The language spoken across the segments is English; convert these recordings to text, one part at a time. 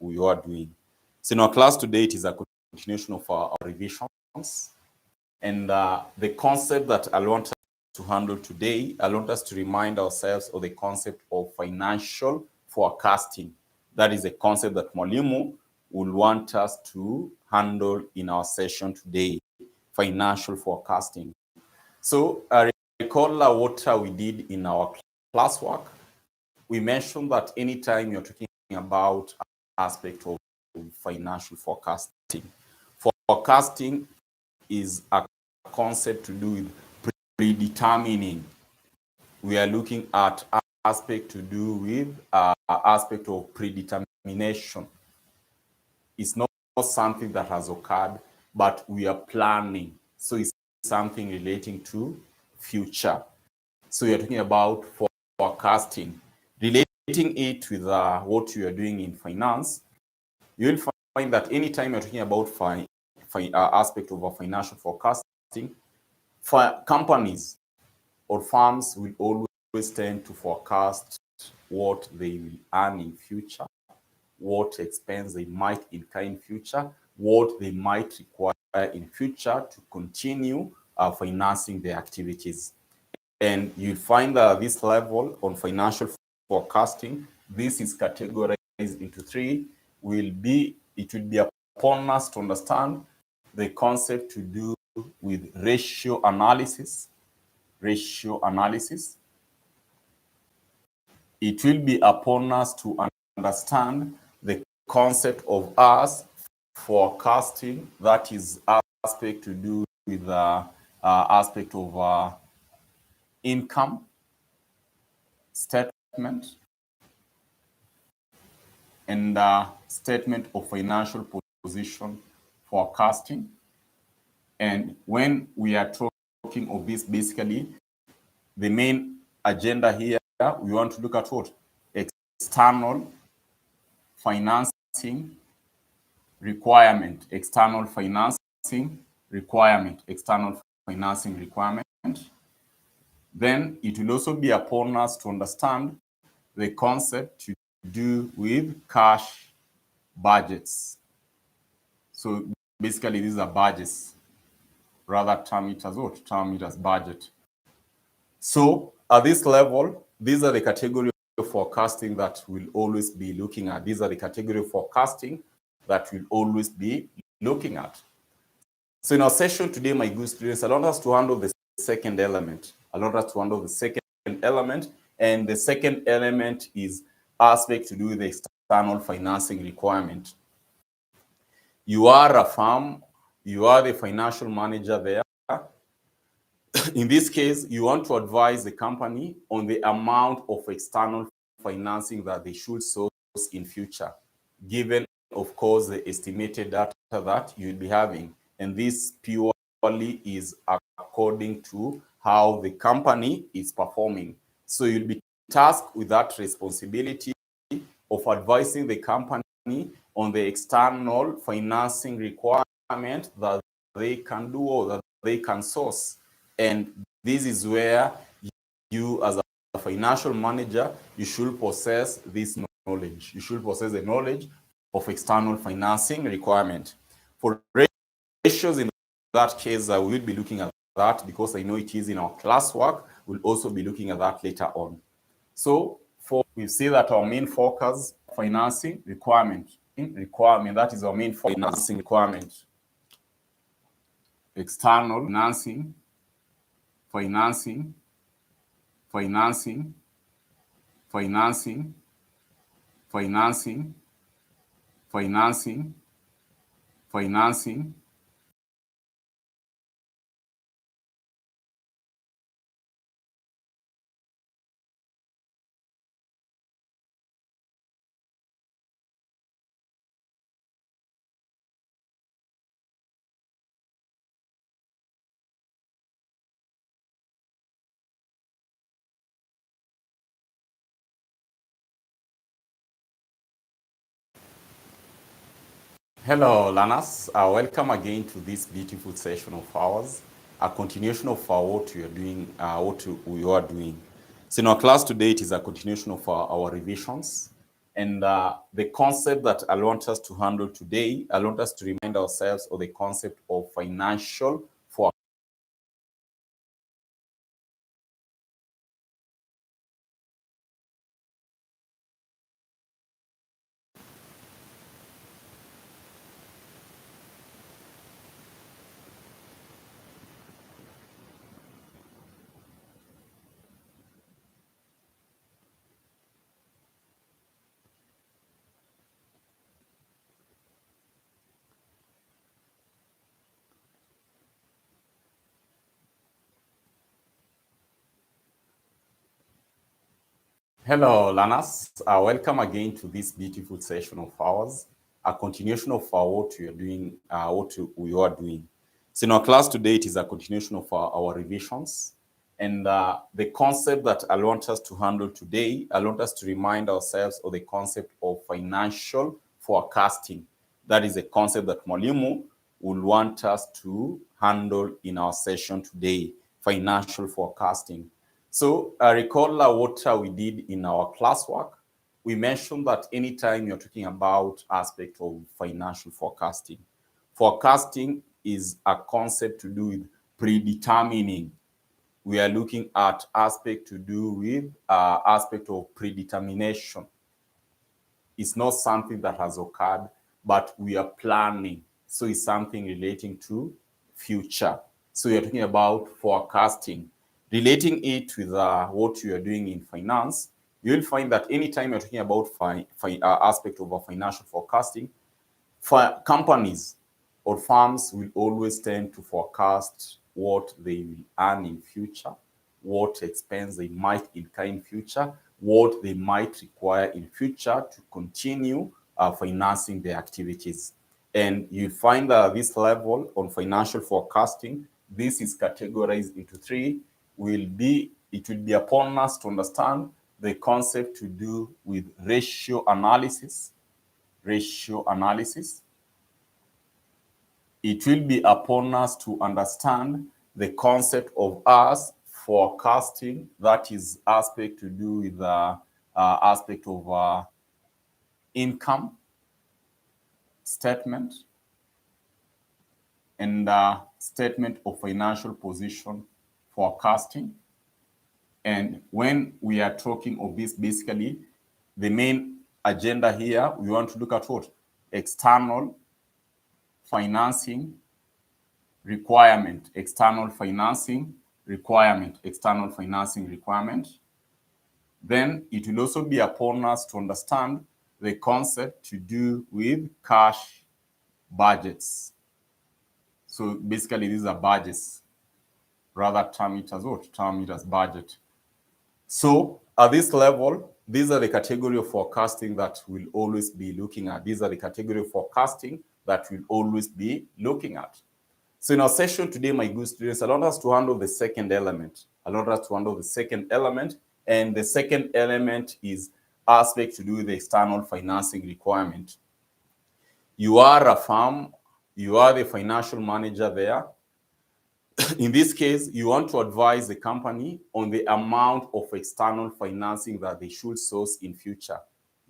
we are doing. So in our class today, it is a continuation of our revisions. And the concept that I want to handle today, I want us to remind ourselves of the concept of financial forecasting. That is a concept that Mwalimu will want us to handle in our session today, financial forecasting. So I recall what we did in our classwork. We mentioned that anytime you're talking about aspect of financial forecasting, forecasting is a concept to do with predetermining. We are looking at aspect to do with aspect of predetermination. It's not something that has occurred, but we are planning. So it's something relating to future. So you're talking about forecasting. Relating it with what you are doing in finance, you'll find that anytime you're talking about aspect of a financial forecasting, companies or firms will always tend to forecast what they will earn in future, what expense they might incur in future, what they might require in future to continue financing their activities. And you find that this level on financial forecasting, this is categorized into three. It will be upon us to understand the concept to do with ratio analysis. It will be upon us to understand the concept of us forecasting, that is aspect to do with aspect of income statement and statement of financial position forecasting. And when we are talking of this, basically, the main agenda here, we want to look at what? External financing requirement. External financing requirement. Then it will also be upon us to understand the concept to do with cash budgets. So basically, these are budgets. Rather term it as what? Term it as budget. So at this level, these are the category of forecasting that we'll always be looking at. These are the category of forecasting that we'll always be looking at. So in our session today, my good students, I want us to handle the second element. And the second element is aspect to do with the external financing requirement. You are a firm, you are the financial manager there. In this case, you want to advise the company on the amount of external financing that they should source in future, given, of course, the estimated data that you'll be having. And this purely is according to how the company is performing. So you'll be tasked with that responsibility of advising the company on the external financing requirement that they can do or that they can source. And this is where you, as a financial manager, you should possess this knowledge. You should possess the knowledge of external financing requirement. For ratios, in that case, we will be looking at that because I know it is in our classwork. We'll also be looking at that later on. So we see that our main focus, financing requirement. That is our main financing requirement. External financing Hello, learners. Welcome again to this beautiful session of ours, a continuation of what we are doing, So in our class today, it is a continuation of our revisions. And the concept that I want us to handle today, I want us to remind ourselves of the concept of financial forecast. Hello, learners. Welcome again to this beautiful session of ours, a continuation of what we are doing, we are doing. So in our class today, it is a continuation of our revisions. And the concept that I want us to handle today, I want us to remind ourselves of the concept of financial forecasting. That is a concept that Mwalimu will want us to handle in our session today, financial forecasting. So recall what we did in our classwork. We mentioned that anytime you're talking about aspect of financial forecasting is a concept to do with predetermining. We are looking at aspect to do with aspect of predetermination. It's not something that has occurred, but we are planning. So it's something relating to future. So you're talking about forecasting. Relating it with what you are doing in finance, you'll find that anytime you're talking about aspect of a financial forecasting, companies or firms will always tend to forecast what they will earn in future, what expense they might incur in future, what they might require in future to continue financing their activities. And you find that this level on financial forecasting, this is categorized into three. It will be upon us to understand the concept to do with ratio analysis. It will be upon us to understand the concept of us forecasting, that is aspect to do with the aspect of income statement and statement of financial position forecasting. And when we are talking of this, basically, the main agenda here, we want to look at what? External financing requirement, external financing requirement. Then it will also be upon us to understand the concept to do with cash budgets. So basically, these are budgets. Rather term it as what? Term it as budget. So at this level, these are the category of forecasting that we'll always be looking at. These are the category of forecasting that we'll always be looking at. So in our session today, my good students, I want us to handle the second element. And the second element is aspect to do with the external financing requirement. You are a firm, you are the financial manager there. In this case, you want to advise the company on the amount of external financing that they should source in future,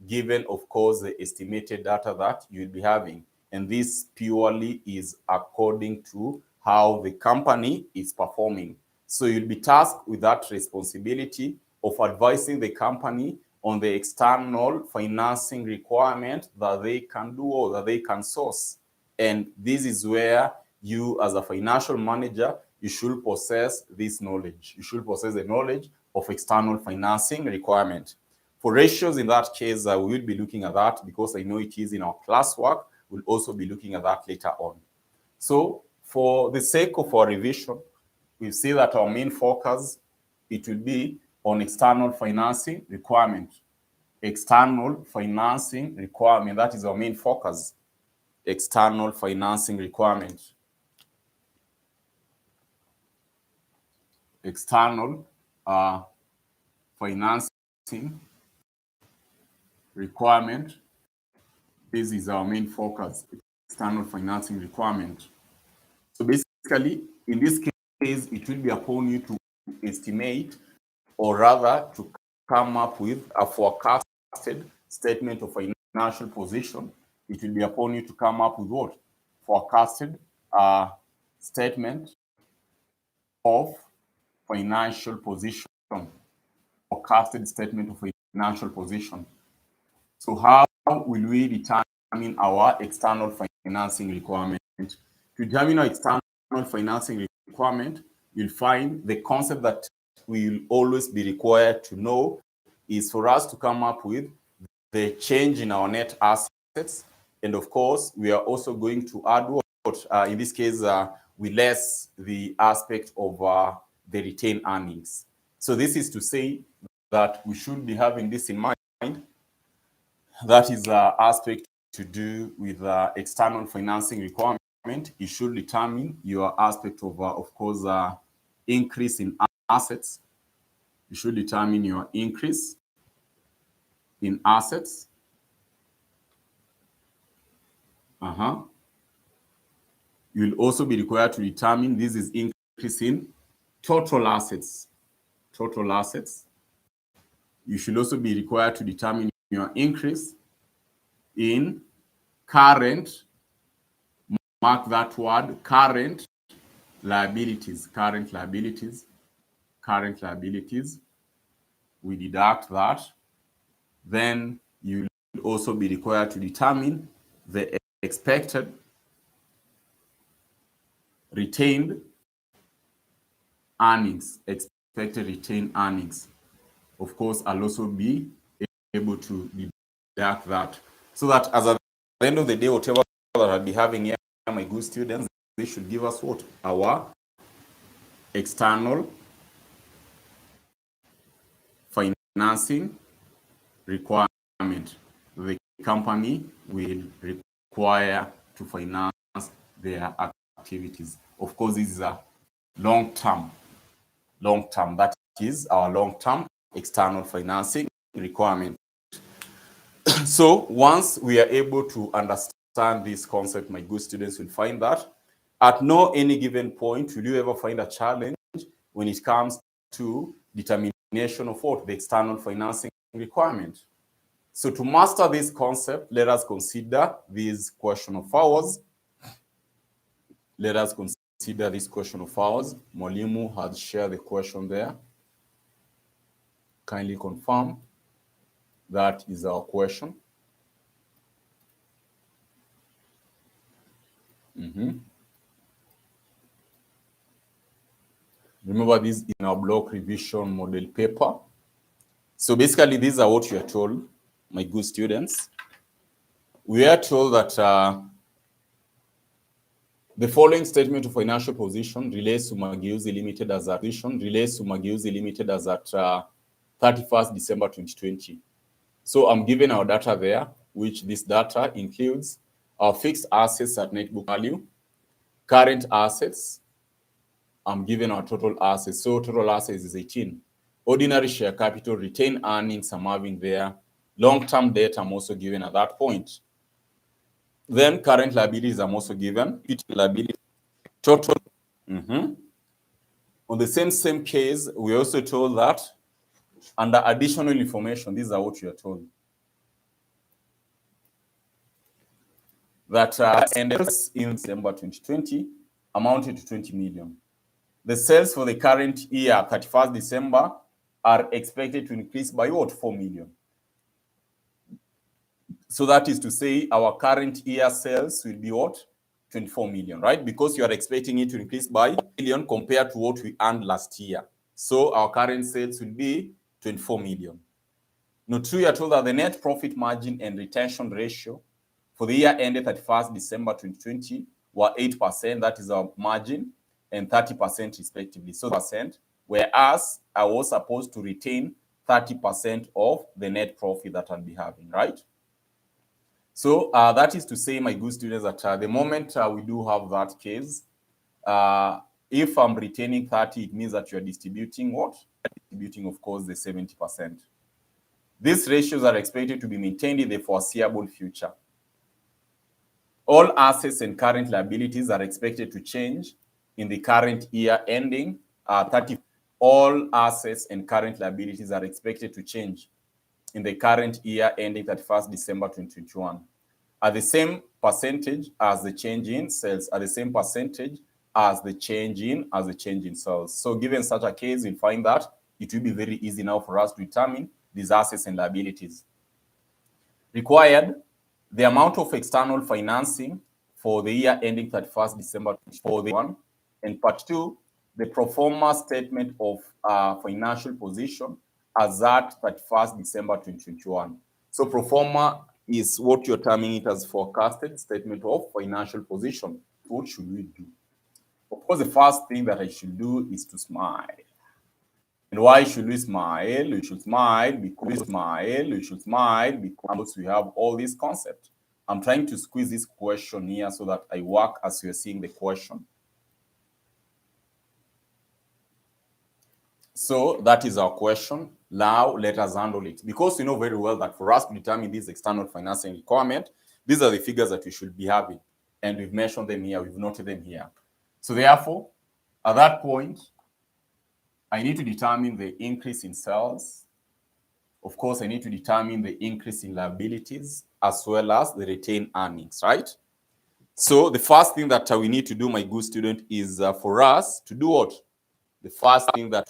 given, of course, the estimated data that you'll be having. And this purely is according to how the company is performing. So you'll be tasked with that responsibility of advising the company on the external financing requirement that they can do or that they can source. And this is where you, as a financial manager, you should possess this knowledge. You should possess the knowledge of external financing requirement. For ratios, in that case, we will be looking at that because I know it is in our classwork. We'll also be looking at that later on. So for the sake of our revision, we see that our main focus, it will be on external financing requirement. External financing requirement, that is our main focus. External financing requirement. External financing requirement. This is our main focus, external financing requirement. So basically, in this case, it will be upon you to estimate, or rather to come up with a forecasted statement of financial position, it will be upon you to come up with what? Forecasted statement of financial position. Forecasted statement of financial position. So how will we determine our external financing requirement? To determine our external financing requirement, you'll find the concept that we will always be required to know is for us to come up with the change in our net assets. And of course, we are also going to add what, in this case, we less the aspect of the retained earnings. So this is to say that we should be having this in mind. That is the aspect to do with external financing requirement. You should determine your aspect of course, increase in assets. You should determine your increase in assets. You'll also be required to determine this is increase in total assets. Total assets. You should also be required to determine your increase in current, mark that word, current liabilities. Current liabilities. Current liabilities. We deduct that. Then you'll also be required to determine the expected retained earnings. Expected retained earnings. Of course, I'll also be able to deduct that. So that as at the end of the day, whatever that I'll be having here, my good students, they should give us what? Our external financing requirement. The company will require to finance their activities. Of course, this is a long-term. That is our long-term external financing requirement. So once we are able to understand this concept, my good students will find that at no any given point will you ever find a challenge when it comes to determination of what? The external financing requirement. So to master this concept, let us consider this question of ours. Let us consider this question of ours. Mwalimu has shared the question there. Kindly confirm that is our question. Remember this in our block revision model paper. So basically, these are what you are told, my good students. We are told that the following statement of financial position relates to Mageuzi Limited as at 31st December 2020. So I'm giving our data there, which this data includes our fixed assets at net book value, current assets. I'm giving our total assets. So total assets is 18. Ordinary share capital, retained earnings I'm having there. Long-term debt I'm also given at that point. Then current liabilities I'm also given. Liability total. On the same case, we're also told that under additional information, these are what you are told. That ended in December 2020 amounted to 20 million. The sales for the current year, 31st December, are expected to increase by what? 4 million. So that is to say our current year sales will be what? 24 million, right? Because you are expecting it to increase by 1 million compared to what we earned last year. So our current sales will be 24 million. Now, two, you are told that the net profit margin and retention ratio for the year ended 31st December 2020 were 8%, that is our margin, and 30% respectively. So percent, whereas I was supposed to retain 30% of the net profit that I'll be having, right? So that is to say, my good students, that the moment we do have that case, if I'm retaining 30, it means that you're distributing what? Distributing, of course, the 70%. These ratios are expected to be maintained in the foreseeable future. All assets and current liabilities are expected to change in the current year ending 30. All assets and current liabilities are expected to change in the current year ending 31st December 2021 are the same percentage as the change in sales, are the same percentage as the change in sales. So given such a case, you'll find that it will be very easy now for us to determine these assets and liabilities. Required, the amount of external financing for the year ending 31st December 2021, and part 2, the pro forma statement of financial position as at 31st December 2021. So pro forma is what you're terming it as forecasted statement of financial position. What should we do? Of course, the first thing that I should do is to smile. And why should we smile? We should smile because we have all these concepts. I'm trying to squeeze this question here so that I work as you're seeing the question. So that is our question. Now let us handle it. Because you know very well that for us to determine this external financing requirement, these are the figures that we should be having. And we've mentioned them here, we've noted them here. So therefore, at that point, I need to determine the increase in sales. Of course, I need to determine the increase in liabilities as well as the retained earnings, right? So the first thing that we need to do, my good student, is for us to do what? The first thing that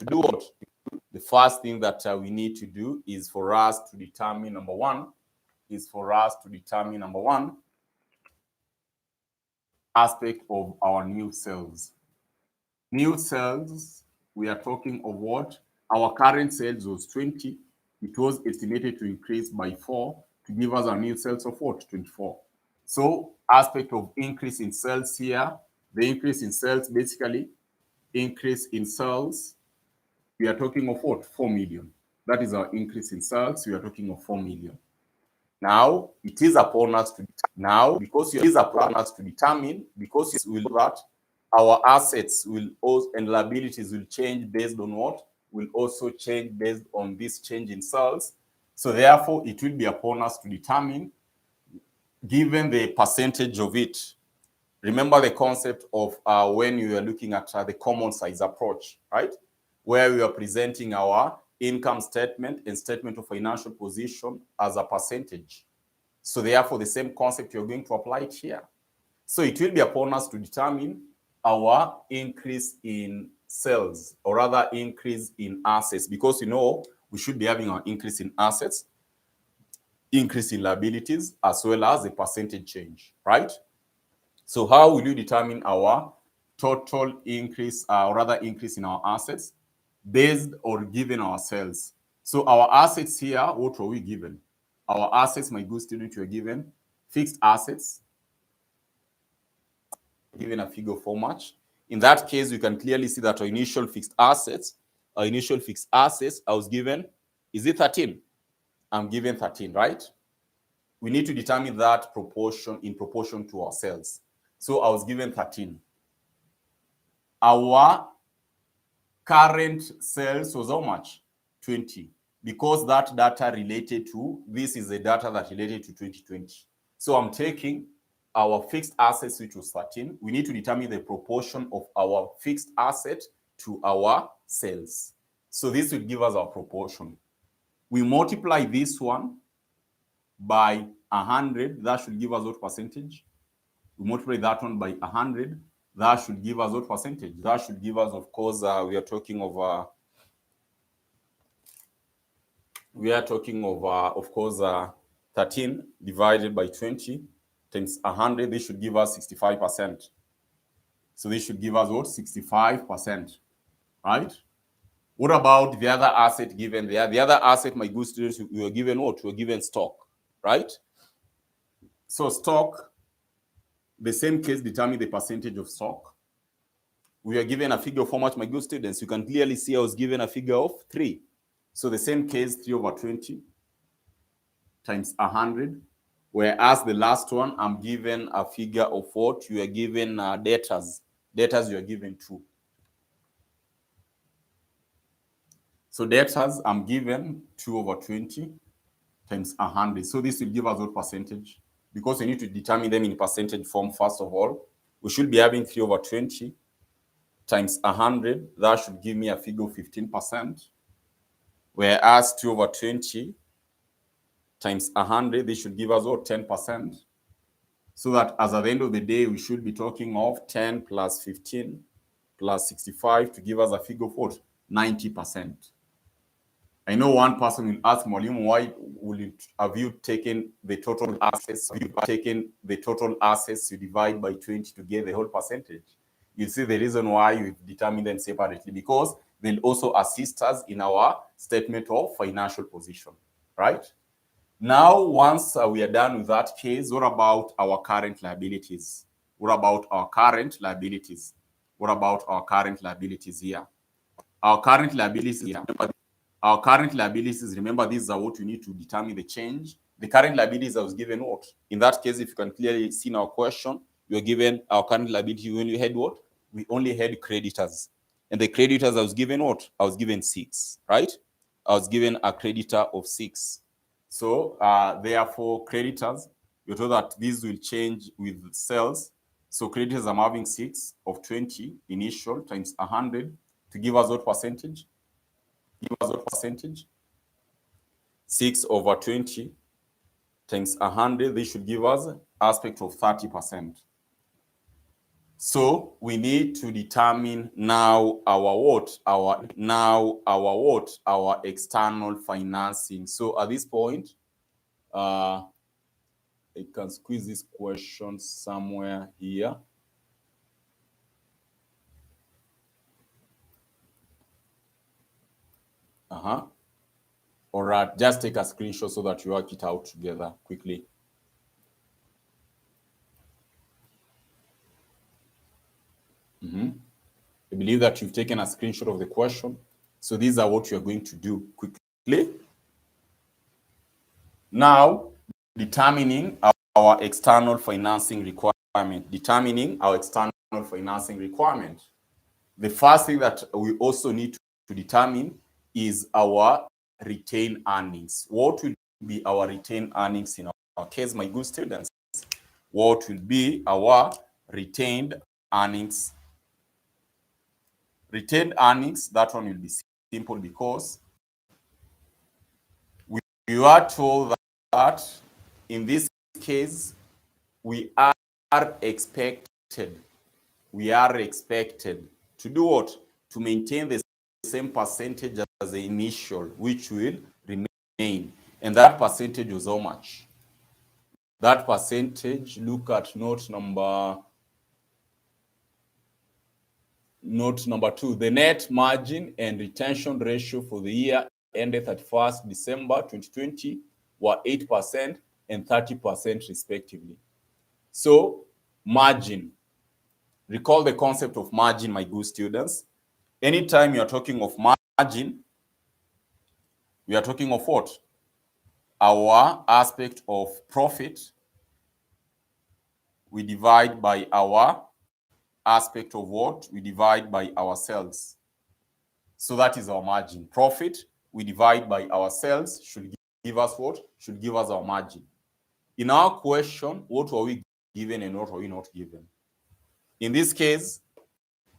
we need to do is for us to determine number one aspect of our new sales. New sales, we are talking of what? Our current sales was 20. It was estimated to increase by 4 to give us a new sales of what? 24. So aspect of increase in sales here, the increase in sales basically, increase in sales, we are talking of what? 4 million. That is our increase in sales. We are talking of 4 million. Now, it is upon us to determine, because it will that our assets will also, and liabilities will change based on what? Will also change based on this change in sales. So therefore, it will be upon us to determine, given the percentage of it. Remember the concept of when you are looking at the common size approach, right? Where we are presenting our income statement and statement of financial position as a percentage. So therefore, the same concept you're going to apply it here. So it will be upon us to determine our increase in sales, or rather increase in assets, because you know we should be having our increase in assets, increase in liabilities, as well as the percentage change, right? So how will you determine our total increase, or rather increase in our assets based or given our sales? So our assets here, what were we given? Our assets, my good student, were given fixed assets, given a figure for much. In that case, you can clearly see that our initial fixed assets, I was given, is it 13? I'm given 13, right? We need to determine that proportion in proportion to our sales. So I was given 13. Our current sales was how much? 20. Because that data related to, this is the data that related to 2020. So I'm taking our fixed assets, which was 13. We need to determine the proportion of our fixed asset to our sales. So this will give us our proportion. We multiply this one by 100. That should give us what percentage? We multiply that one by 100. That should give us what percentage? That should give us, of course, we are talking of course, 13 divided by 20 times 100. This should give us 65%. So this should give us what? 65%, right? What about the other asset given there? The other asset, my good students, we were given what? We were given stock, right? So stock, the same case, determine the percentage of stock. We are given a figure of how much, my good students? You can clearly see I was given a figure of 3. So the same case, 3 over 20 times 100. Whereas the last one, I'm given a figure of what? You are given debtors. Debtors you are given 2. So debtors, I'm given 2 over 20 times 100. So this will give us what percentage? Because we need to determine them in percentage form first of all. We should be having 3 over 20 times 100. That should give me a figure of 15%. Whereas 2 over 20 times 100, this should give us what, 10%. So that as at the end of the day, we should be talking of 10 plus 15 plus 65 to give us a figure of what, 90%. I know one person will ask, Mwalimu, why have you taken the total assets? Have you taken the total assets you divide by 20 to get the whole percentage? You see the reason why we've determined them separately, because they'll also assist us in our statement of financial position, right? Now, once we are done with that case, what about our current liabilities? What about our current liabilities? What about our current liabilities here? Our current liabilities here. Our current liabilities, remember, these are what we need to determine the change. The current liabilities I was given what? In that case, if you can clearly see in our question, you are given our current liability when you had what? We only had creditors. And the creditors I was given what? I was given 6, right? I was given a creditor of 6. So therefore, creditors, you're told that these will change with sales. So creditors, I'm having 6 of 20 initial times 100 to give us what percentage? Give us what percentage? 6 over 20 times 100. This should give us aspect of 30%. So we need to determine now our what? Our external financing. So at this point, I can squeeze this question somewhere here. All right, just take a screenshot so that you work it out together quickly. I believe that you've taken a screenshot of the question. So these are what you're going to do quickly. Now, determining our external financing requirement. Determining our external financing requirement. The first thing that we also need to determine is our retained earnings. What will be our retained earnings in our case, my good students? What will be our retained earnings? Retained earnings, that one will be simple because we are told that in this case, we are expected to do what? To maintain the same percentage as the initial, which will remain. And that percentage was how much? That percentage, look at note number 2. The net margin and retention ratio for the year ended 31st December 2020 were 8% and 30% respectively. So margin. Recall the concept of margin, my good students. Anytime you are talking of margin, we are talking of what? Our aspect of profit. We divide by our aspect of what? We divide by our sales. So that is our margin. Profit, we divide by our sales, should give us what? Should give us our margin. In our question, what were we given and what were we not given? In this case,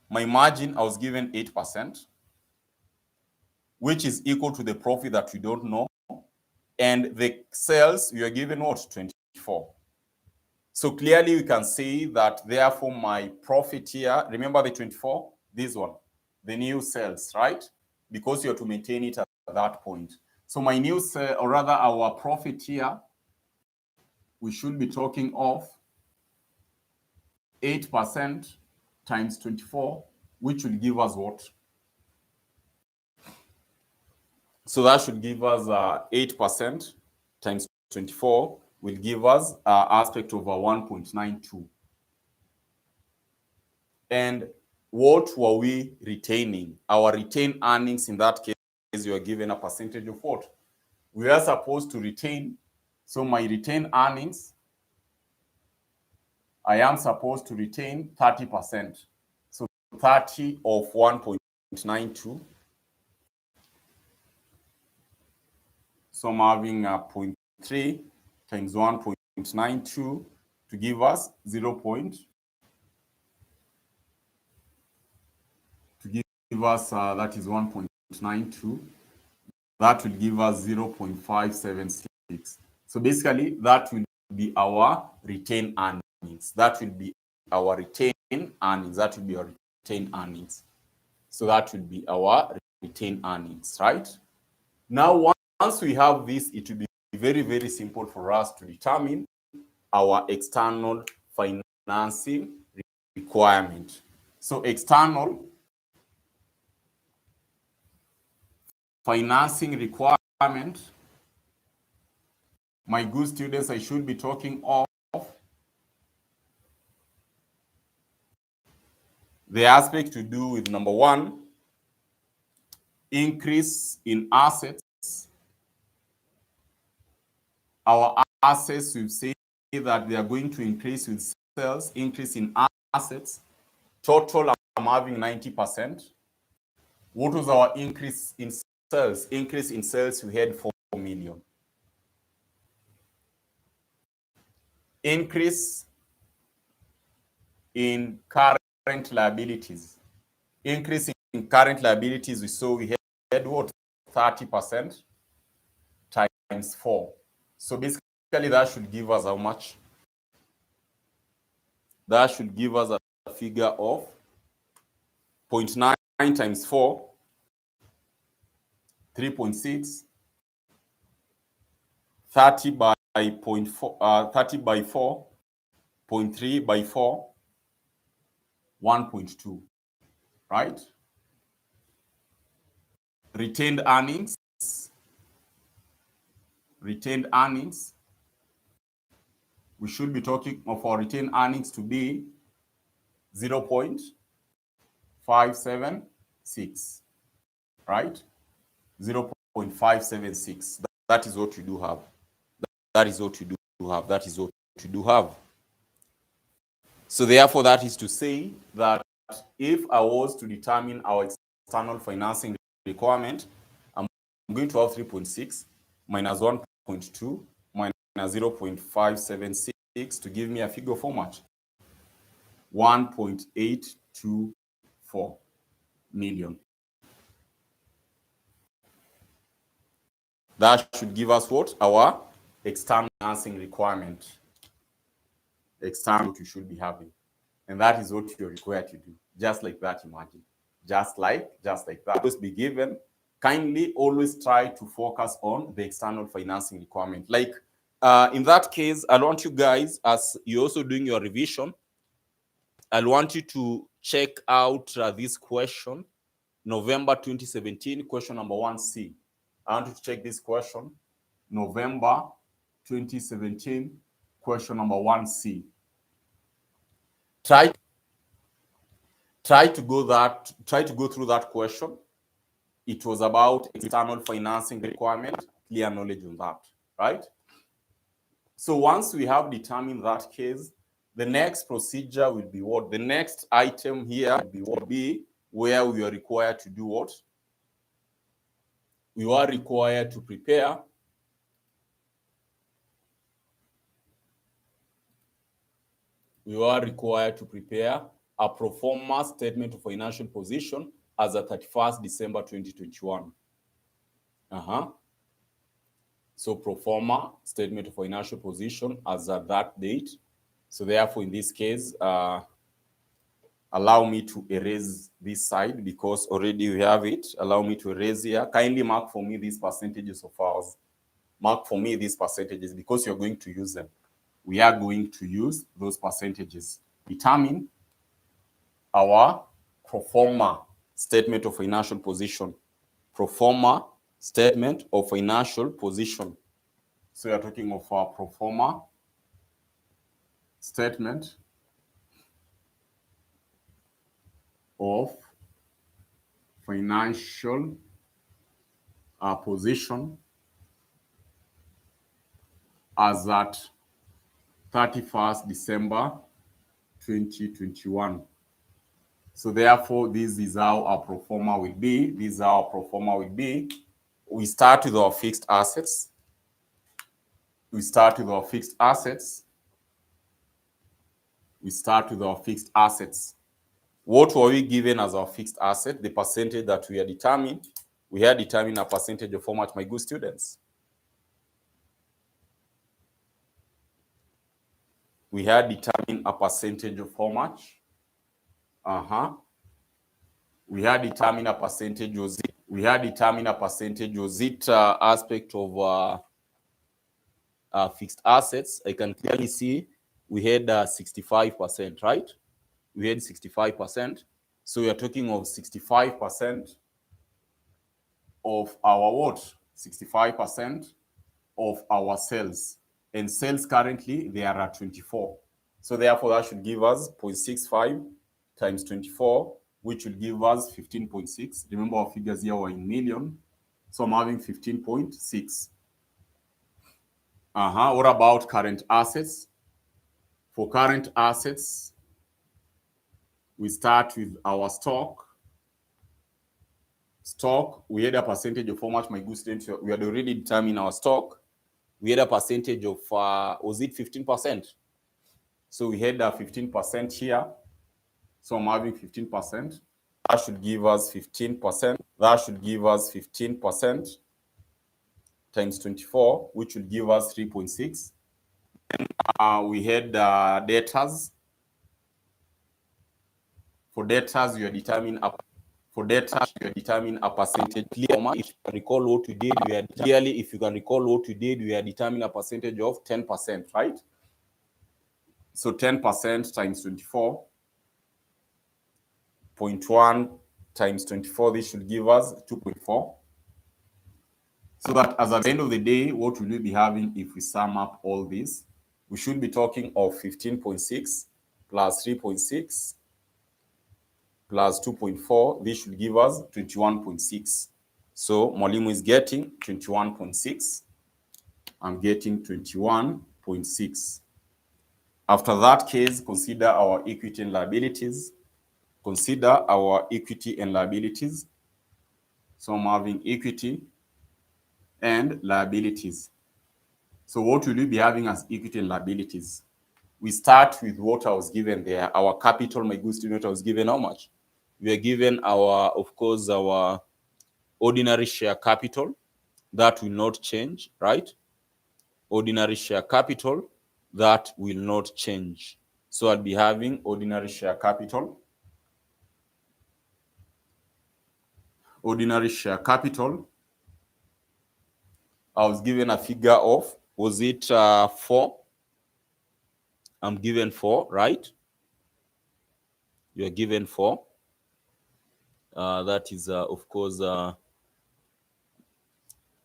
my margin, I was given 8%, which is equal to the profit that we don't know. And the sales, we are given what? 24. So clearly we can say that therefore my profit here, remember the 24? This one, the new sales, right? Because you have to maintain it at that point. So my new sale, or rather our profit here, we should be talking of 8% times 24, which will give us what? So that should give us 8% times 24 will give us aspect of 1.92. And what were we retaining? Our retained earnings in that case, you are given a percentage of what? We are supposed to retain. So my retained earnings, I am supposed to retain 30%. So 30 of 1.92. So I'm having 0.3 times 1.92 to give us 0. That is 1.92. That will give us 0.576. So basically, that will be our retained earnings. That will be our retained earnings. That will be our retained earnings. So that will be our retained earnings, right? Now, once we have this, it will be very, very simple for us to determine our external financing requirement. So external financing requirement, my good students, I should be talking of the aspect to do with number one, increase in assets. Our assets, we say that they are going to increase with sales, increase in assets. Total, I'm having 90%. What was our increase in sales? Increase in sales, we had 4 million. Increase in current liabilities. Increase in current liabilities, we saw we had what? 30% times 4. So basically that should give us how much? That should give us a figure of 0.9 times 4, 3.6, 30 by 0.4, 30 by 4, 0.3 by 4, 1.2, right? Retained earnings. Retained earnings. We should be talking of our retained earnings to be 0.576, right? 0.576. That is what you do have. That is what you do have. That is what you do have. So therefore, that is to say that if I was to determine our external financing requirement, I'm going to have 3.6 minus 1.2 minus 0.576 to give me a figure of how much? 1.824 million. That should give us what? Our external financing requirement. External what you should be having. And that is what you're required to do. Just like that, imagine. Just like that. Always be given. Kindly always try to focus on the external financing requirement. Like in that case, I want you guys, as you're also doing your revision, I want you to check out this question, November 2017, question number 1C. I want you to check this question, November 2017, question number 1C. Try to go through that question. It was about external financing requirement, clear knowledge on that, right? So once we have determined that case, the next procedure will be what? The next item here will be where we are required to do what? We are required to prepare a Proforma statement of financial position as at 31st December 2021. So Proforma statement of financial position as at that date. So therefore, in this case, allow me to erase this side because already we have it. Allow me to erase here. Kindly mark for me these percentages of ours. Mark for me these percentages because you're going to use them. We are going to use those percentages. Determine our Proforma statement of financial position. Proforma statement of financial position. So you're talking of our Proforma statement of financial position as at 31st December 2021. So therefore, this is how our Proforma will be. This is how our Proforma will be. We start with our fixed assets. What were we given as our fixed asset? The percentage that we are determined. We had determined a percentage of how much, my good students? we had determined a percentage of how much? We had determined a percentage. Was it aspect of fixed assets? I can clearly see we had 65%, right? We had 65%. So we are talking of 65% of our what? 65% of our sales. And sales currently, they are at 24. So therefore, that should give us 0.65 times 24, which will give us 15.6. Remember, our figures here were in million. So I'm having 15.6. What about current assets? For current assets, we start with our stock. Stock, we had a percentage of how much, my good students, we had already determined our stock. We had a percentage of, was it 15%? So we had 15% here. So I'm having 15%. That should give us 15%. That should give us 15% times 24, which would give us 3.6. We had debtors. For debtors, you are determining a percentage. If you can recall what we did, we are determining a percentage of 10%, right? So 10% times 24, 0.1 times 24, this should give us 2.4. So that as at the end of the day, what will we be having if we sum up all this? We should be talking of 15.6 plus 3.6 plus 2.4. This should give us 21.6. So Mwalimu is getting 21.6. I'm getting 21.6. After that case, consider our equity and liabilities. Consider our equity and liabilities. So I'm having equity and liabilities. So what will we be having as equity and liabilities? We start with what I was given there. Our capital, my good student, I was given how much? We are given our, of course, our ordinary share capital. That will not change, right? Ordinary share capital, that will not change. So I'll be having ordinary share capital. Ordinary share capital. I was given a figure of, was it 4? I'm given 4, right? You are given 4. That is, of course,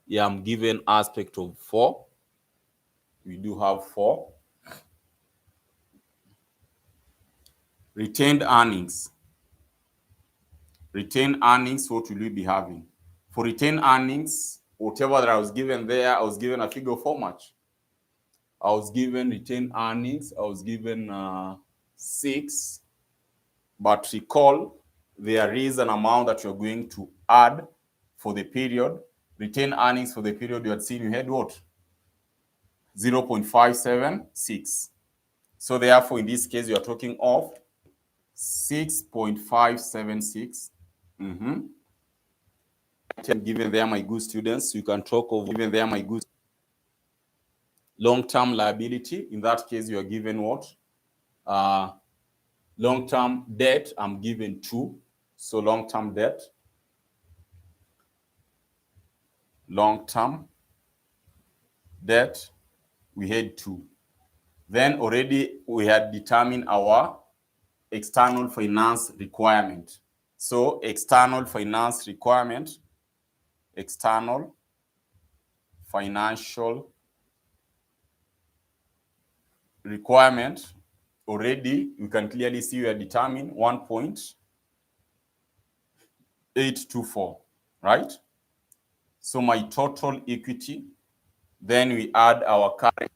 yeah, I'm given aspect of 4. We do have 4. Retained earnings. Retained earnings, what will we be having? For retained earnings, whatever that I was given there, I was given a figure of how much? I was given retained earnings, I was given 6. But recall, there is an amount that you're going to add for the period. Retained earnings for the period you had seen, you had what? 0.576. So therefore, in this case, you are talking of 6.576. Given there, my good students, you can talk of given there, my good long-term liability. In that case, you are given what? Long-term debt, I'm given 2. So long-term debt. Long-term debt, we had 2. Then already we had determined our external finance requirement. So external finance requirement, external financial requirement, already you can clearly see we are determined 1.824, right? So my total equity, then we add our current,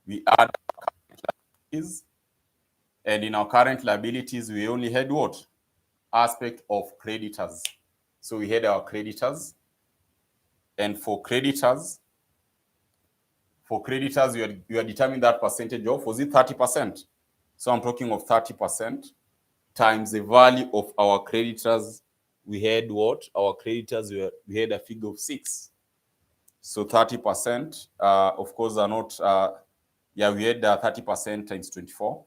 liabilities, and in our current liabilities, we only had what? Aspect of creditors. So we had our creditors, and for creditors, you are determining that percentage of, was it 30%? So I'm talking of 30% times the value of our creditors. We had what? Our creditors, we had a figure of 6. So 30%, of course, are not Yeah, we had 30% times 24.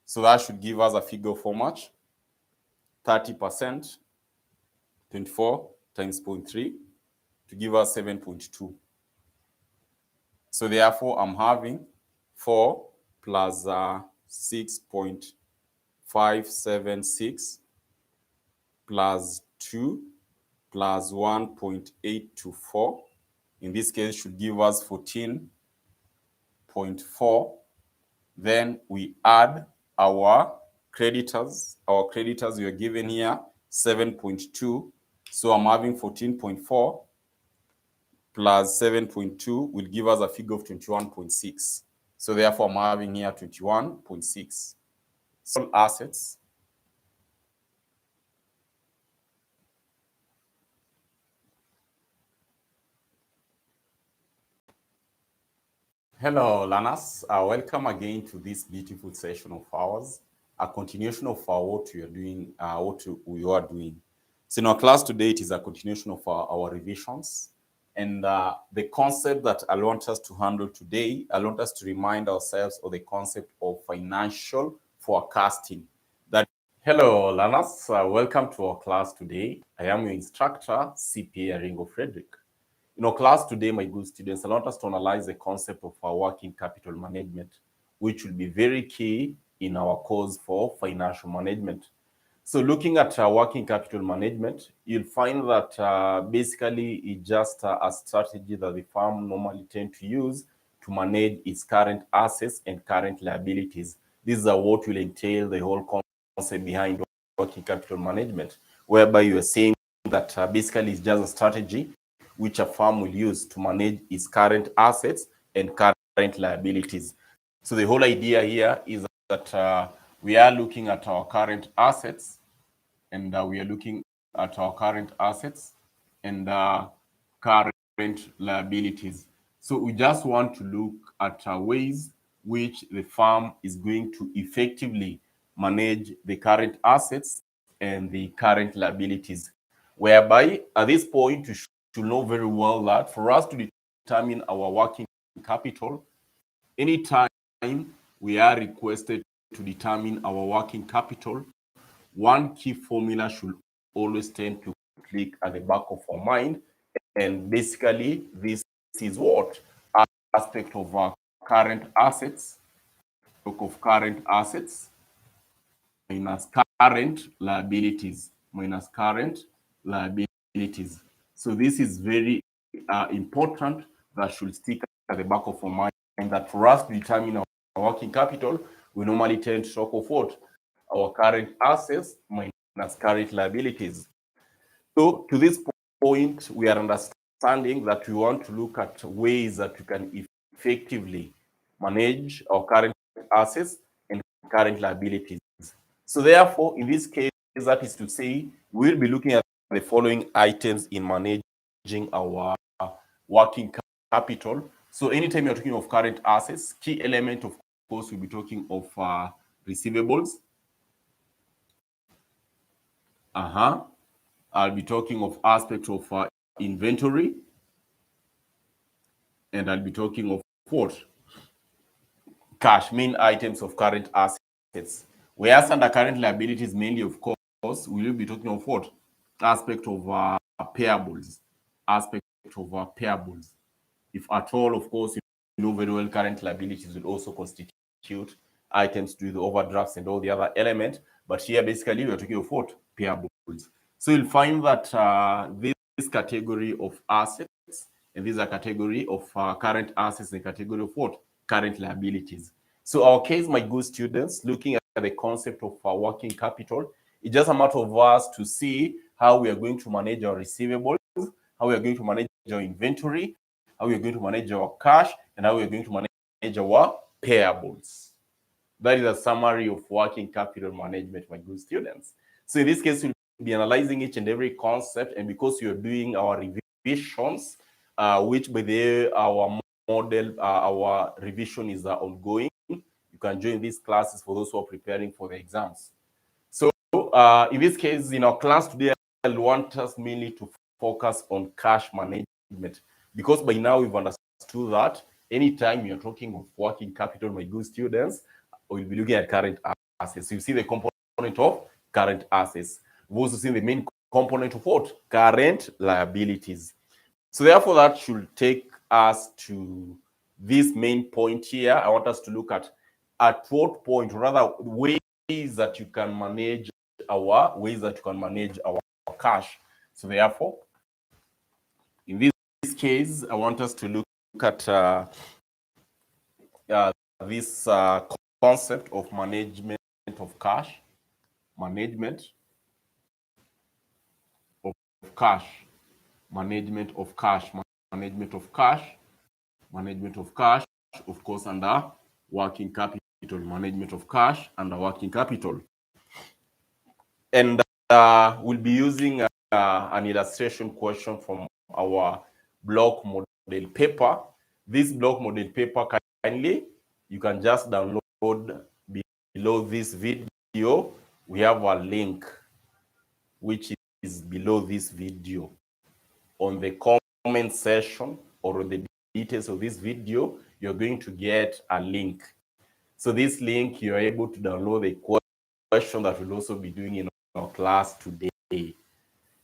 So that should give us a figure of how much? 30%, 24 times 0.3 to give us 7.2. So therefore, I'm having 4 plus 6.576 plus 2 plus 1.824. In this case, should give us 14.4. Then we add our creditors. Our creditors we are given here 7.2. So I'm having 14.4 plus 7.2 will give us a figure of 21.6. So therefore, I'm having here 21.6. So assets. Hello, learners. Welcome again to this beautiful session of ours, a continuation of what we are doing, we are doing. So in our class today, it is a continuation of our revisions. And the concept that I want us to handle today, I want us to remind ourselves of the concept of financial forecasting. Hello, learners. Welcome to our class today. I am your instructor, CPA Ringo Frederick. In our class today, my good students, I want us to analyze the concept of our working capital management, which will be very key in our course for financial management. So looking at working capital management, you'll find that basically it's just a strategy that the firm normally tend to use to manage its current assets and current liabilities. This is what will entail the whole concept behind working capital management, whereby you are saying that basically it's just a strategy which a firm will use to manage its current assets and current liabilities. So the whole idea here is that we are looking at our current assets, and we are looking at our current assets and current liabilities. So we just want to look at ways which the firm is going to effectively manage the current assets and the current liabilities, whereby at this point you should know very well that for us to determine our working capital, anytime we are requested to determine our working capital, one key formula should always tend to click at the back of our mind. And basically, this is what aspect of our current assets, of current assets minus current liabilities, minus current liabilities. So this is very important, that should stick at the back of our mind, and that for us to determine our working capital, we normally tend to talk of what? Our current assets minus current liabilities. So to this point, we are understanding that we want to look at ways that we can effectively manage our current assets and current liabilities. So therefore, in this case, that is to say, we'll be looking at the following items in managing our working capital. So anytime you're talking of current assets, key element, of course, we'll be talking of receivables. I'll be talking of aspects of inventory, and I'll be talking of what? Cash, main items of current assets. Whereas under current liabilities, mainly, of course, we will be talking of what? Aspect of payables. Aspect of payables. If at all, of course, you know very well, current liabilities will also constitute items to the overdrafts and all the other elements. But here, basically, we're talking of what? Payables. So you'll find that this category of assets, and this is a category of current assets and category of what? Current liabilities. So our case, my good students, looking at the concept of working capital, it's just a matter of us to see how we are going to manage our receivables, how we are going to manage our inventory, how we are going to manage our cash, and how we are going to manage our payables. That is a summary of working capital management, my good students. So in this case, we'll be analyzing each and every concept, and because you're doing our revisions, which by the way, our model, our revision is ongoing, you can join these classes for those who are preparing for the exams. So in this case, in our class today, I want us mainly to focus on cash management, because by now we've understood that anytime you're talking of working capital, my good students, we'll be looking at current assets. You see the component of current assets. We've also seen the main component of what? Current liabilities. So therefore, that should take us to this main point here. I want us to look at what point, or rather ways that you can manage our cash. So therefore, in this case, I want us to look at this concept of management of cash, management of cash, management of cash, management of cash, management of cash, of course, under working capital, management of cash under working capital. And we'll be using an illustration question from our block model paper. This block model paper, kindly, you can just download below this video. We have a link which is below this video. On the comment section or on the details of this video, you're going to get a link. So this link, you're able to download the question that we'll also be doing in our class today.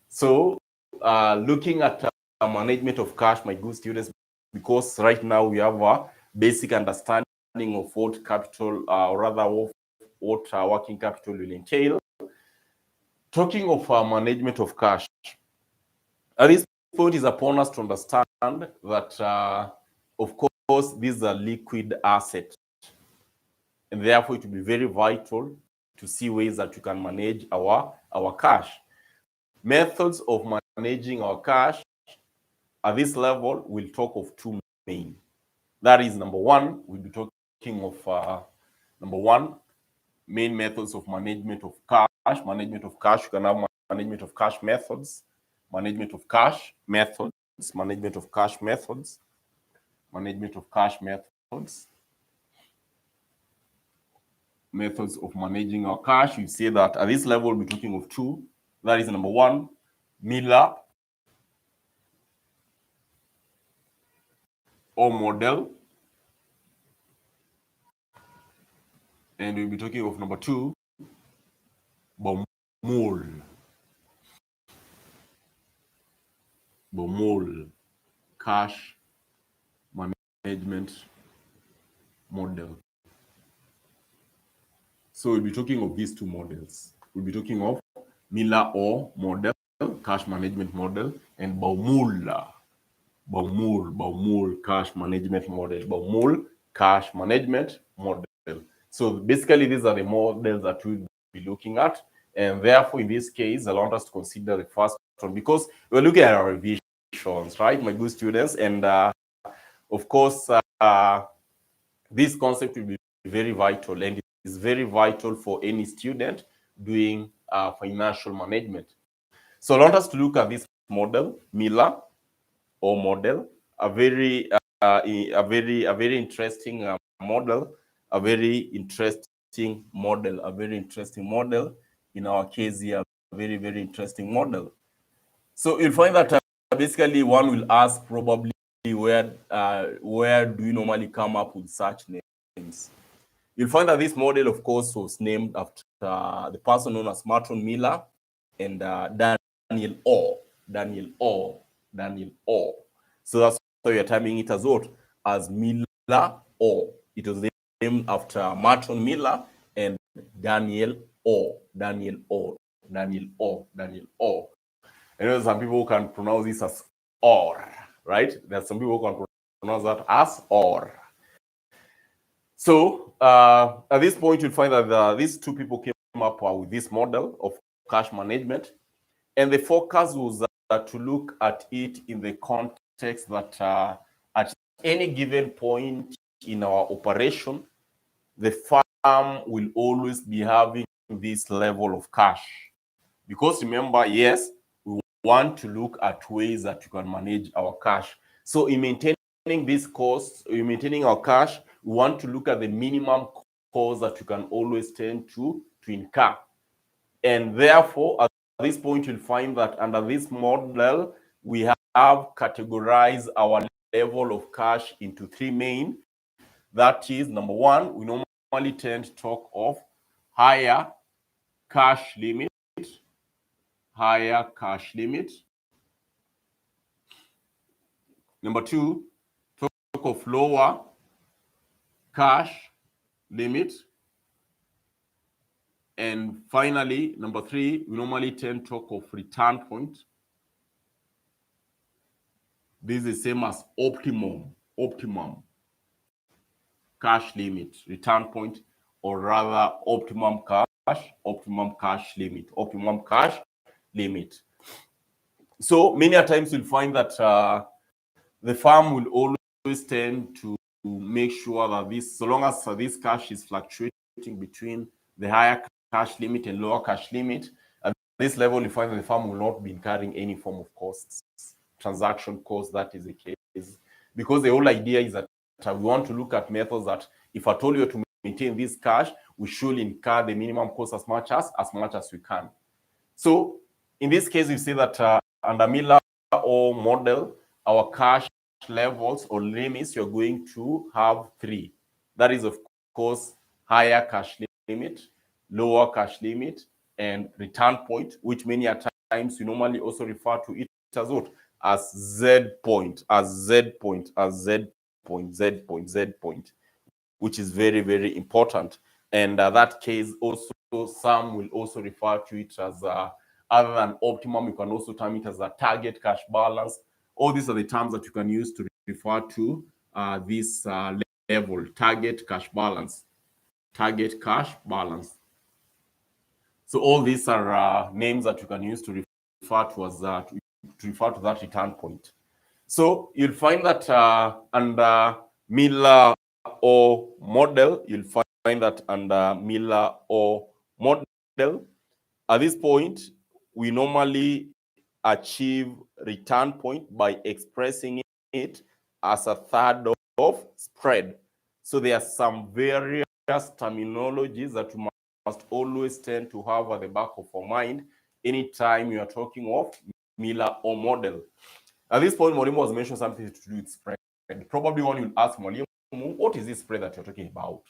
So looking at management of cash, my good students, because right now we have a basic understanding of what capital, or rather what working capital will entail. Talking of management of cash, at this point is upon us to understand that, of course, this is a liquid asset. And therefore, it will be very vital to see ways that you can manage our cash. Methods of managing our cash at this level, we'll talk of two main. That is, number one, we'll be talking of main methods of management of cash. Management of cash, you can have management of cash methods, management of cash methods, management of cash methods, management of cash methods. Methods of managing our cash, you say that at this level, we're talking of two. That is, number one, Miller-Orr model. And we'll be talking of number two, Baumol cash management model. So we'll be talking of these two models. We'll be talking of Miller-Orr model, cash management model, and Baumol cash management model. Baumol cash management model. So basically, these are the models that we'll be looking at. And therefore, in this case, I want us to consider the first one because we're looking at our revisions, right, my good students? And of course, this concept will be very vital, and it is very vital for any student doing financial management. So I want us to look at this model, Miller-Orr model, a very interesting model, a very interesting model. In our case here, a very, very interesting model. So you'll find that basically one will ask probably where do you normally come up with such names? You'll find that this model, of course, was named after the person known as Martin Miller and Daniel Orr. So that's why you're timing it as what? As Miller-Orr. It was named after Martin Miller and Daniel Orr. I know some people can pronounce this as Orr, right? There's some people who can pronounce that as Orr. So at this point, you'll find that these two people came up with this model of cash management. And the focus was to look at it in the context that at any given point in our operation, the firm will always be having this level of cash. Because remember, yes, we want to look at ways that you can manage our cash. So in maintaining these costs, in maintaining our cash, we want to look at the minimum cost that you can always tend to incur. And therefore, at this point, you'll find that under this model, we have categorized our level of cash into three main. That is, number one, we normally tend to talk of higher cash limit, higher cash limit. Number two, talk of lower cash limit. And finally, number three, we normally tend to talk of return point. This is the same as optimum cash limit, return point, or rather optimum cash limit. So many a times you'll find that the firm will always tend to make sure that this, so long as this cash is fluctuating between the higher cash limit and lower cash limit, at this level you find that the firm will not be incurring any form of costs, transaction costs. That is the case, because the whole idea is that we want to look at methods that if I told you to maintain this cash, we should incur the minimum cost as much as we can. So in this case, we see that under Miller-Orr model, our cash levels or limits, you're going to have three. That is, of course, higher cash limit, lower cash limit, and return point, which many times we normally also refer to it as what? As Z point, which is very, very important. And that case also, some will also refer to it as, other than optimum, you can also term it as a target cash balance. All these are the terms that you can use to refer to this level, target cash balance. So all these are names that you can use to refer to as that return point. So you'll find that under Miller-Orr model, at this point, we normally achieve return point by expressing it as a third of spread. So there are some various terminologies that you must always tend to have at the back of your mind anytime you are talking of Miller-Orr model. At this point, Mwalimu was mentioning something to do with spread. Probably one will ask Mwalimu, what is this spread that you're talking about?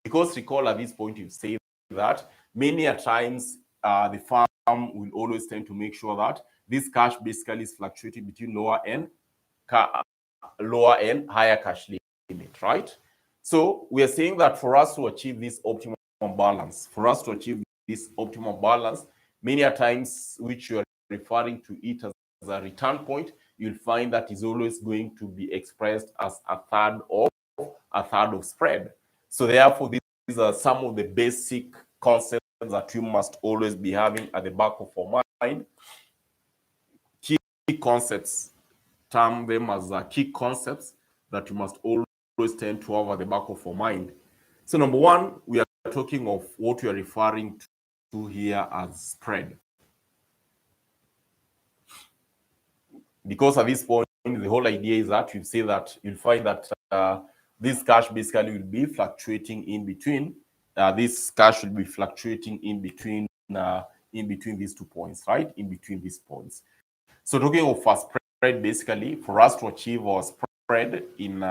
Because recall at this point, you say that many a times the firm will always tend to make sure that this cash basically is fluctuating between lower and higher cash limit, right? So we are saying that for us to achieve this optimum balance, many a times which you are referring to it as a return point, you'll find that is always going to be expressed as a third of spread. So therefore, these are some of the basic concepts that you must always be having at the back of your mind. Key concepts, term them as key concepts that you must always tend to have at the back of your mind. So number one, we are talking of what we are referring to here as spread. Because at this point, the whole idea is that you say that you'll find that this cash basically will be fluctuating in between. This cash will be fluctuating in between these 2 points, right? In between these points. So talking of a spread, basically, for us to achieve our spread in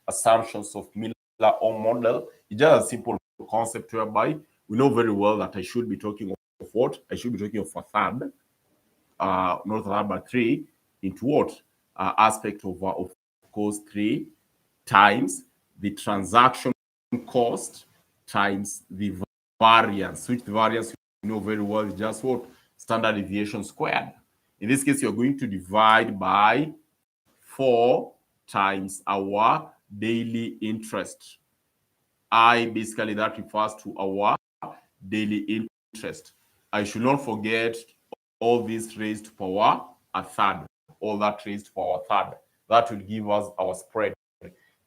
assumptions of Miller-Orr model, it's just a simple concept whereby we know very well that I should be talking of what? I should be talking of a third, not a third, but three, into what? Aspect of course, 3 times the transaction cost times the variance, which the variance you know very well is just what? Standard deviation squared. In this case, you're going to divide by 4 times our daily interest. Basically, that refers to our daily interest. I should not forget all this raised to power a third. All that raised to power a third. That will give us our spread.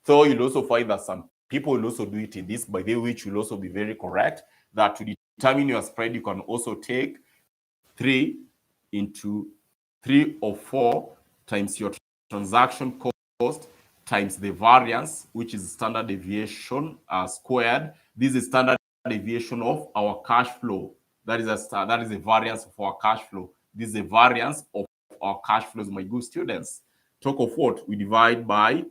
So you'll also find that some people will also do it in this, by the way, which will also be very correct, that to determine your spread, you can also take 3 into 3 or 4 times your transaction cost times the variance, which is standard deviation squared. This is standard deviation of our cash flow. That is a variance of our cash flow. This is a variance of our cash flows, my good students. Talk of what? We divide by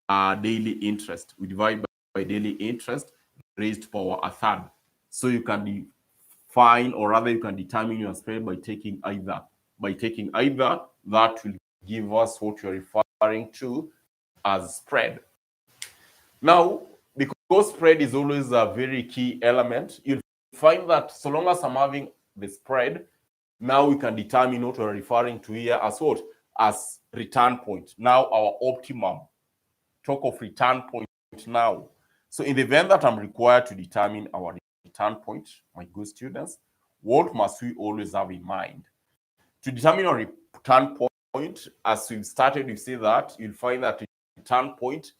daily interest. We divide by daily interest raised to power a third. So you can define, or rather you can determine your spread by taking either. By taking either, that will give us what you're referring to as spread. Now, because spread is always a very key element, you'll find that so long as I'm having the spread, now we can determine what we're referring to here as what? As return point. Now our optimum. Talk of return point now. So in the event that I'm required to determine our return point, my good students, what must we always have in mind? To determine our return point, as we've started, we say that you'll find that return point,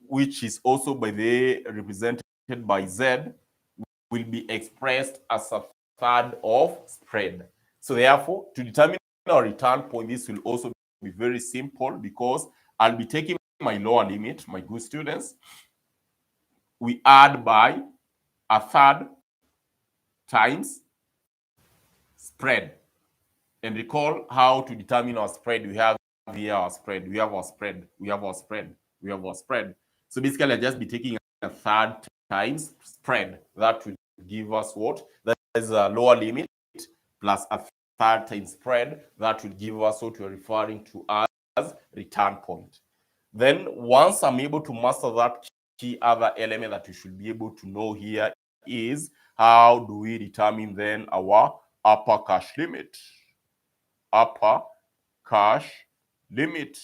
which is also by the represented by Z, will be expressed as a third of spread. So therefore, to determine our return point, this will also be very simple because I'll be taking my lower limit, my good students. We add by a third times spread. And recall how to determine our spread. We have here our spread. We have our spread. We have our spread. We have our spread. So basically, I'll just be taking a third times spread. That will give us what? That is a lower limit plus a third times spread. That will give us what we're referring to as return point. Then once I'm able to master that key other element that you should be able to know here is how do we determine then our upper cash limit? Upper cash limit,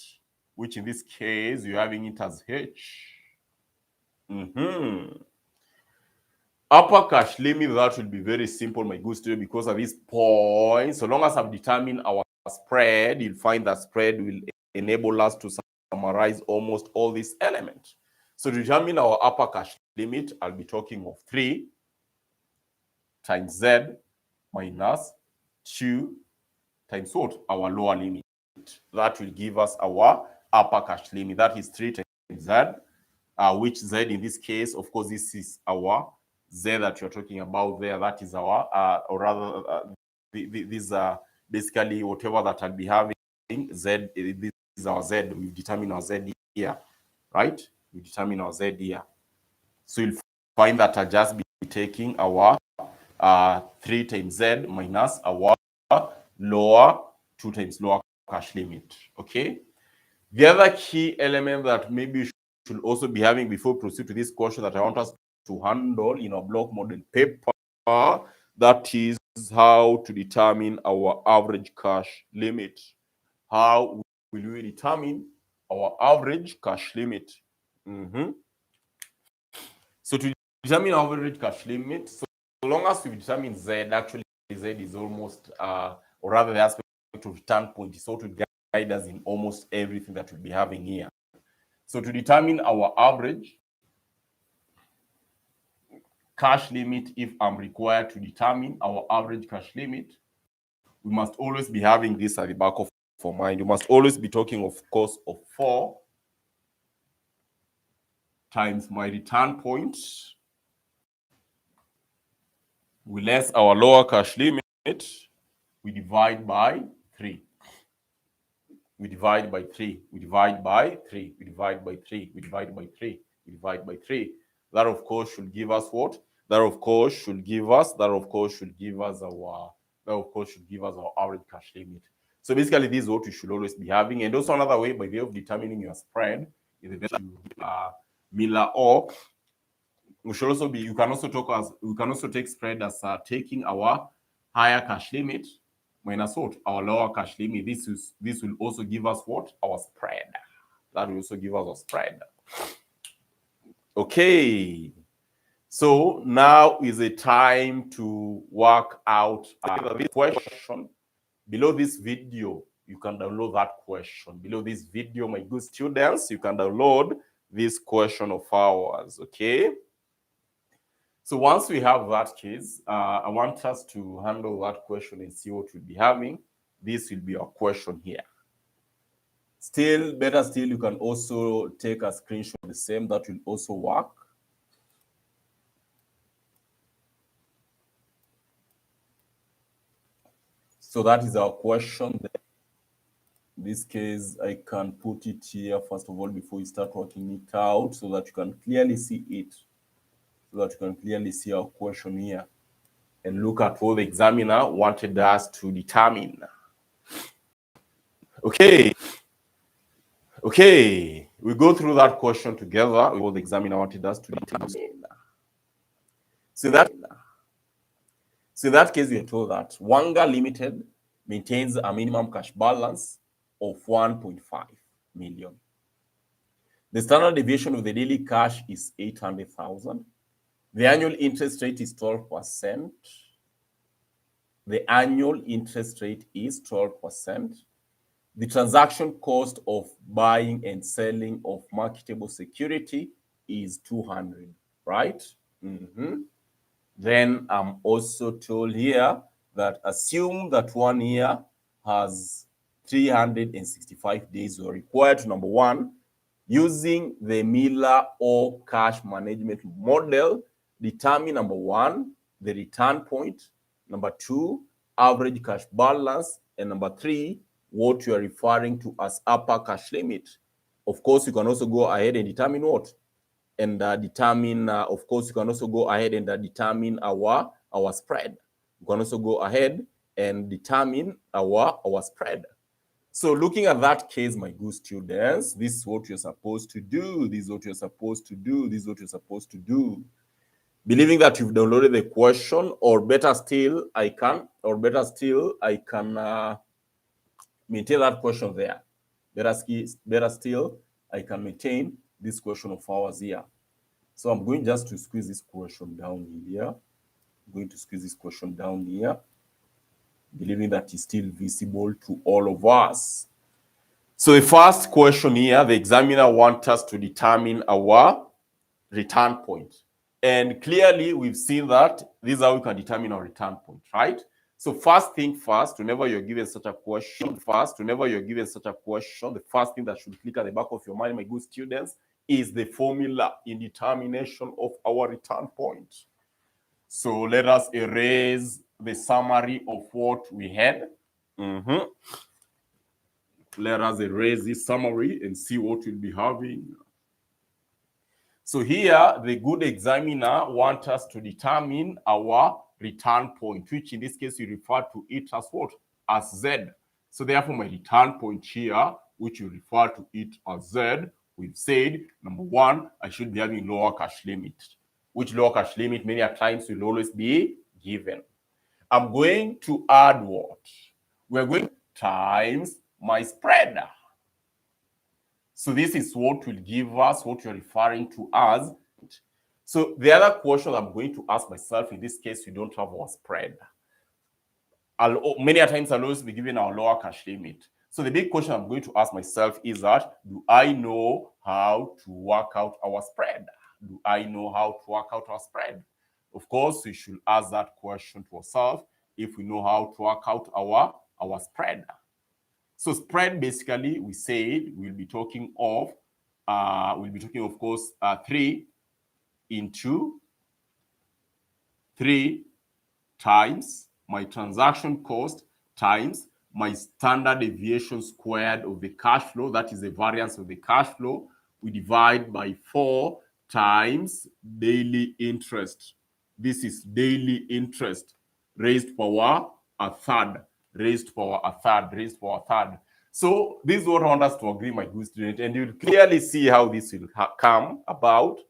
which in this case you're having it as H. Upper cash limit, that will be very simple, my good student, because at this point, so long as I've determined our spread, you'll find that spread will enable us to summarize almost all these elements. So to determine our upper cash limit, I'll be talking of 3 times Z minus 2 times what? Our lower limit. That will give us our upper cash limit. That is 3 times Z, which Z in this case, of course, this is our Z that you're talking about there. That is our, or rather, these are basically whatever that I'll be having. Z, this is our Z. We've determined our Z here, right? We determine our Z here. So you'll find that I'll just be taking our 3 times Z minus our lower 2 times lower cash limit. Okay. The other key element that maybe you should also be having before we proceed to this question that I want us to handle in our block model paper, that is how to determine our average cash limit. How will we determine our average cash limit? So to determine our average cash limit, so long as we determine Z, actually Z is almost, or rather the aspect of return point is what will guide us in almost everything that we'll be having here. So to determine our average cash limit, if I'm required to determine our average cash limit, we must always be having this at the back of our mind. You must always be talking, of course, of 4 times my return point, we less our lower cash limit, we divide by 3. We divide by 3. We divide by 3. We divide by 3. We divide by 3. We divide by 3. That, of course, should give us what? That, of course, should give us our average cash limit. So basically, this is what you should always be having. And also another way, by way of determining your spread, is the Miller-Orr. We should also be. You can also take spread as taking our higher cash limit minus what? Our lower cash limit. This will also give us what? Our spread. That will also give us a spread. Okay. So now is the time to work out this question. Below this video, you can download that question. Below this video, my good students, you can download this question of ours. Okay. So once we have that case, I want us to handle that question and see what we'll be having. This will be our question here. Still, better still, you can also take a screenshot of the same. That will also work. So that is our question. In this case, I can put it here, first of all, before you start working it out, so that you can clearly see it, so that you can clearly see our question here, and look at what the examiner wanted us to determine. Okay. Okay, we go through that question together with what the examiner wanted us to determine. So in that case, we are told that Wanga Limited maintains a minimum cash balance of 1.5 million. The standard deviation of the daily cash is 800,000. The annual interest rate is 12%. The annual interest rate is 12%. The transaction cost of buying and selling of marketable security is 200, right? Then I'm also told here that assume that 1 year has 365 days were required to, number one, using the Miller-Orr cash management model, determine, number one, the return point, number two, average cash balance, and number three, what you are referring to as upper cash limit. Of course, you can also go ahead and determine what? And determine, of course, you can also go ahead and determine our spread. You can also go ahead and determine our spread. So looking at that case, my good students, this is what you're supposed to do. This is what you're supposed to do. This is what you're supposed to do. Believing that you've downloaded the question, or better still, I can maintain that question there. Better still, I can maintain this question of ours here. So I'm going just to squeeze this question down here. I'm going to squeeze this question down here, believing that it's still visible to all of us. So the first question here, the examiner wants us to determine our return point. And clearly, we've seen that this is how we can determine our return point, right? So first thing first, whenever you're given such a question, the first thing that should click at the back of your mind, my good students, is the formula in determination of our return point. So let us erase the summary of what we had. Let us erase this summary and see what we'll be having. So here, the good examiner wants us to determine our return point, which in this case, we refer to it as what? As Z. So therefore, my return point here, which we refer to it as Z, we've said, number one, I should be having lower cash limit, which lower cash limit many times will always be given. I'm going to add what? We're going times my spread. So this is what will give us what you're referring to as. So the other question I'm going to ask myself, in this case, we don't have our spread. Many times I'll always be given our lower cash limit. So the big question I'm going to ask myself is that, do I know how to work out our spread? Do I know how to work out our spread? Of course, we should ask that question to ourselves if we know how to work out our spread. So spread, basically, we said we'll be talking of, of course, 3 into 3 times my transaction cost times my standard deviation squared of the cash flow. That is the variance of the cash flow. We divide by 4 times daily interest. This is daily interest raised power a third. Raised power a third. So this is what I want us to agree, my good student, and you'll clearly see how this will come about.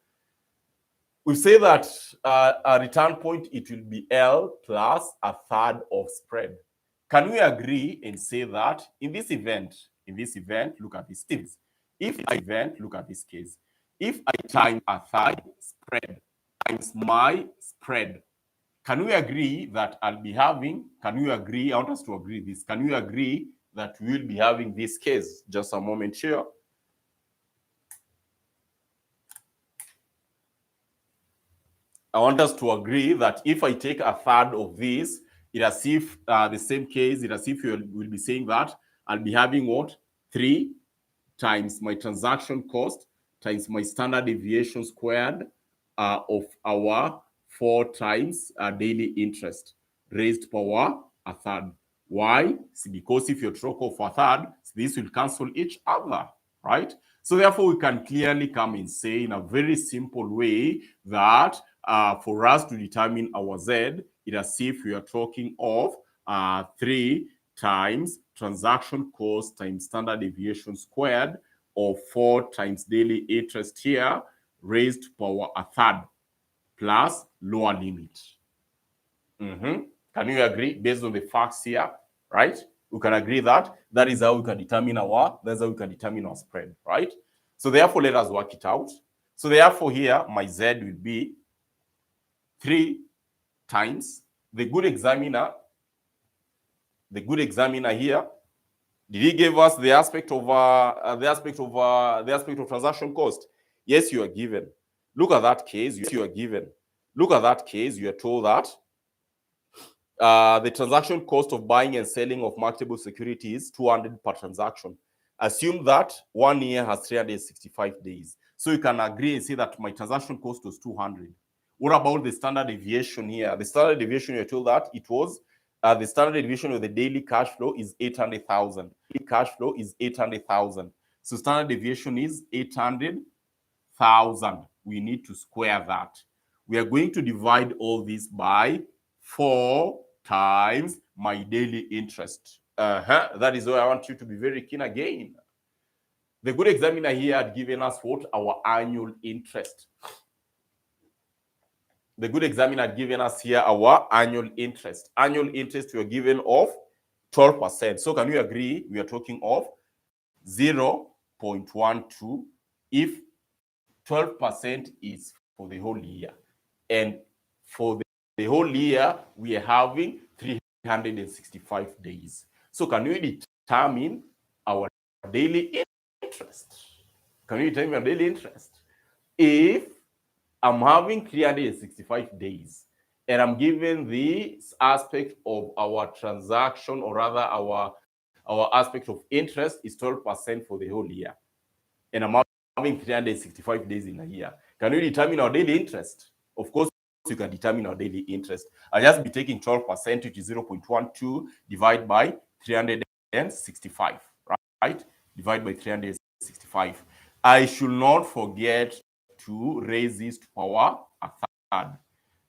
We say that a return point, it will be L plus a third of spread. Can we agree and say that in this event, look at this case. Look at this case. If I time a third spread times my spread, can we agree that I'll be having, I want us to agree this, can we agree that we'll be having this case? Just a moment here. I want us to agree that if I take a third of this, it as if the same case, it as if you will be saying that I'll be having what? 3 times my transaction cost times my standard deviation squared of our 4 times daily interest raised power a third. Why? Because if you throw off a third, this will cancel each other, right? So therefore, we can clearly come and say in a very simple way that for us to determine our Z, it is as if we are talking of 3 times transaction cost times standard deviation squared, or 4 times daily interest here raised to power a third plus lower limit. Can you agree based on the facts here, right? We can agree that that is how we can determine our spread, right? So therefore, let us work it out. So therefore, here my Z will be 3 times the good examiner here. Did he give us the aspect of transaction cost? Yes, you are given. Look at that case. You are given. Look at that case. You are told that the transaction cost of buying and selling of marketable securities is 200 per transaction. Assume that 1 year has 365 days. So you can agree and say that my transaction cost was 200. What about the standard deviation here? The standard deviation, you're told that it was the standard deviation of the daily cash flow is 800,000. Cash flow is 800,000. So standard deviation is 800,000. We need to square that. We are going to divide all this by 4 times my daily interest. That is why I want you to be very keen again. The good examiner here had given us what? Our annual interest. The good examiner had given us here our annual interest. Annual interest we are given of 12%. So can we agree we are talking of 0.12 if 12% is for the whole year. And for the whole year, we are having 365 days. So can we determine our daily interest? Can we determine our daily interest? If I'm having 365 days and I'm given this aspect of our transaction, or rather our aspect of interest is 12% for the whole year, and I'm having 365 days in a year, can we determine our daily interest? Of course, you can determine our daily interest. I'll just be taking 12%, which is 0.12, divided by 365, right? Divide by 365. I should not forget to raise this to power a third.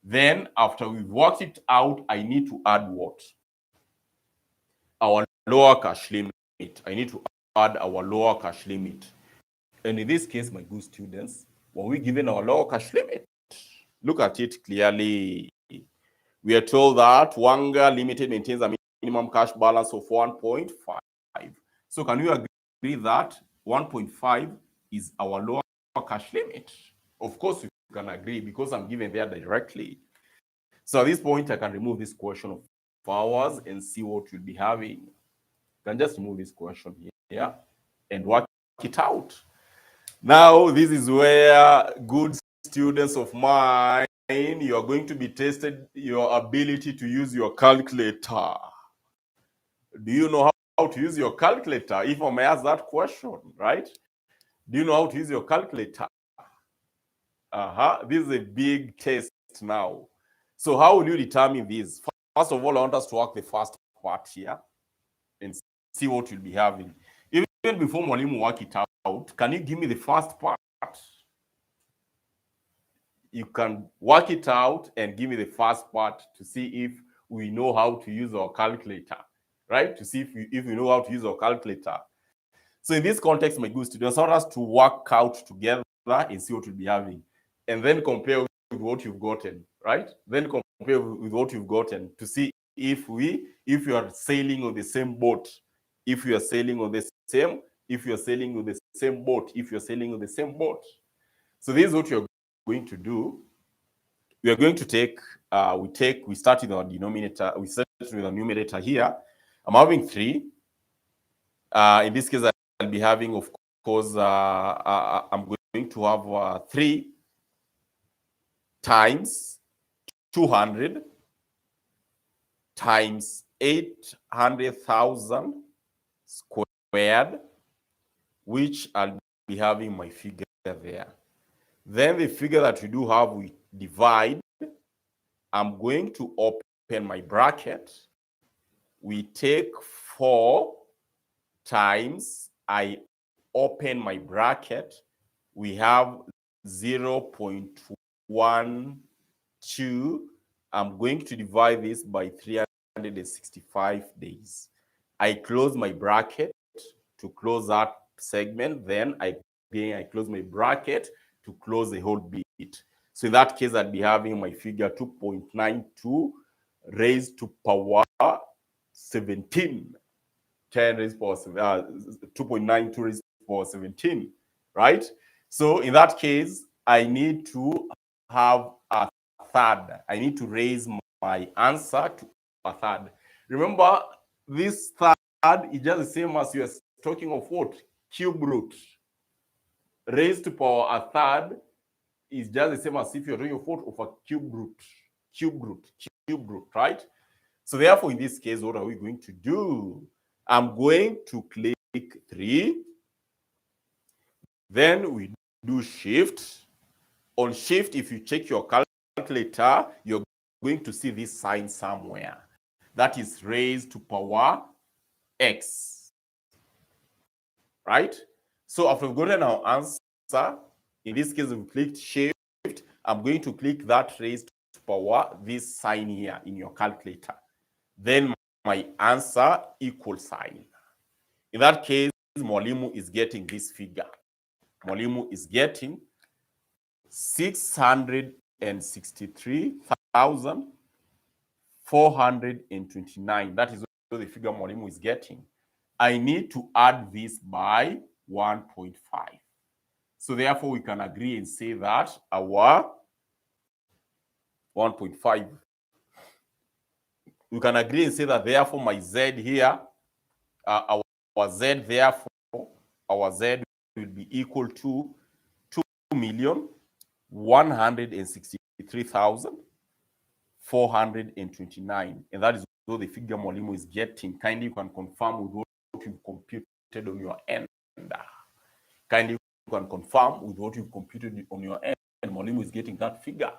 Then, after we've worked it out, I need to add what? Our lower cash limit. I need to add our lower cash limit. And in this case, my good students, were we given our lower cash limit? Look at it clearly. We are told that Wanga Limited maintains a minimum cash balance of 1.5. So can you agree that 1.5 is our lower cash limit? Of course, you can agree because I'm given there directly. So at this point, I can remove this question of hours and see what we'll be having. I can just remove this question here and work it out. Now, this is where good students of mine, you are going to be tested your ability to use your calculator. Do you know how to use your calculator? If I may ask that question, right? Do you know how to use your calculator? This is a big test now. So how will you determine this? First of all, I want us to work the first part here and see what you'll be having. Even before Mwalimu work it out, can you give me the first part? You can work it out and give me the first part to see if we know how to use our calculator, right? To see if we know how to use our calculator. So in this context, my good students, I want us to work out together and see what we'll be having. And then compare with what you've gotten, right? Then compare with what you've gotten to see if you are sailing on the same boat, if you are sailing on the same, if you're sailing with the same boat, if you're sailing with the same boat. So this is what you're going to do. We are going to take, we start with our denominator, we start with our numerator here. I'm having 3. In this case, I'll be having, of course, I'm going to have 3 times 200 times 800,000 squared, which I'll be having my figure there. Then the figure that we do have, we divide. I'm going to open my bracket. we take 4 times, I open my bracket, we have 0.12. I'm going to divide this by 365 days. I close my bracket to close that segment, then I close my bracket to close the whole bit. So in that case, I'd be having my figure 2.92 raised to power 17. 10 raised to power 2.92 raised to power 17, right? So in that case, I need to have a third. I need to raise my answer to a third. Remember, this third is just the same as you are talking of what? Cube root. Raised to power a third is just the same as if you're doing a fourth of a cube root, right? So therefore, in this case, what are we going to do? I'm going to click 3. Then we do shift. On shift, if you check your calculator, you're going to see this sign somewhere. That is raised to power x, right? So after we've gotten our answer, in this case, we clicked shift. I'm going to click that raised to power, this sign here in your calculator. Then my answer equal sign. In that case, Mwalimu is getting this figure. Mwalimu is getting 663,429. That is what the figure Mwalimu is getting. I need to add this by 1.5. So therefore, we can agree and say that our 1.5. We can agree and say that therefore my Z here, our Z therefore, our Z will be equal to 2,163,429. And that is what the figure Mwalimu is getting. Kindly you can confirm with what you've computed on your end. Kindly you can confirm with what you've computed on your end. And Mwalimu is getting that figure.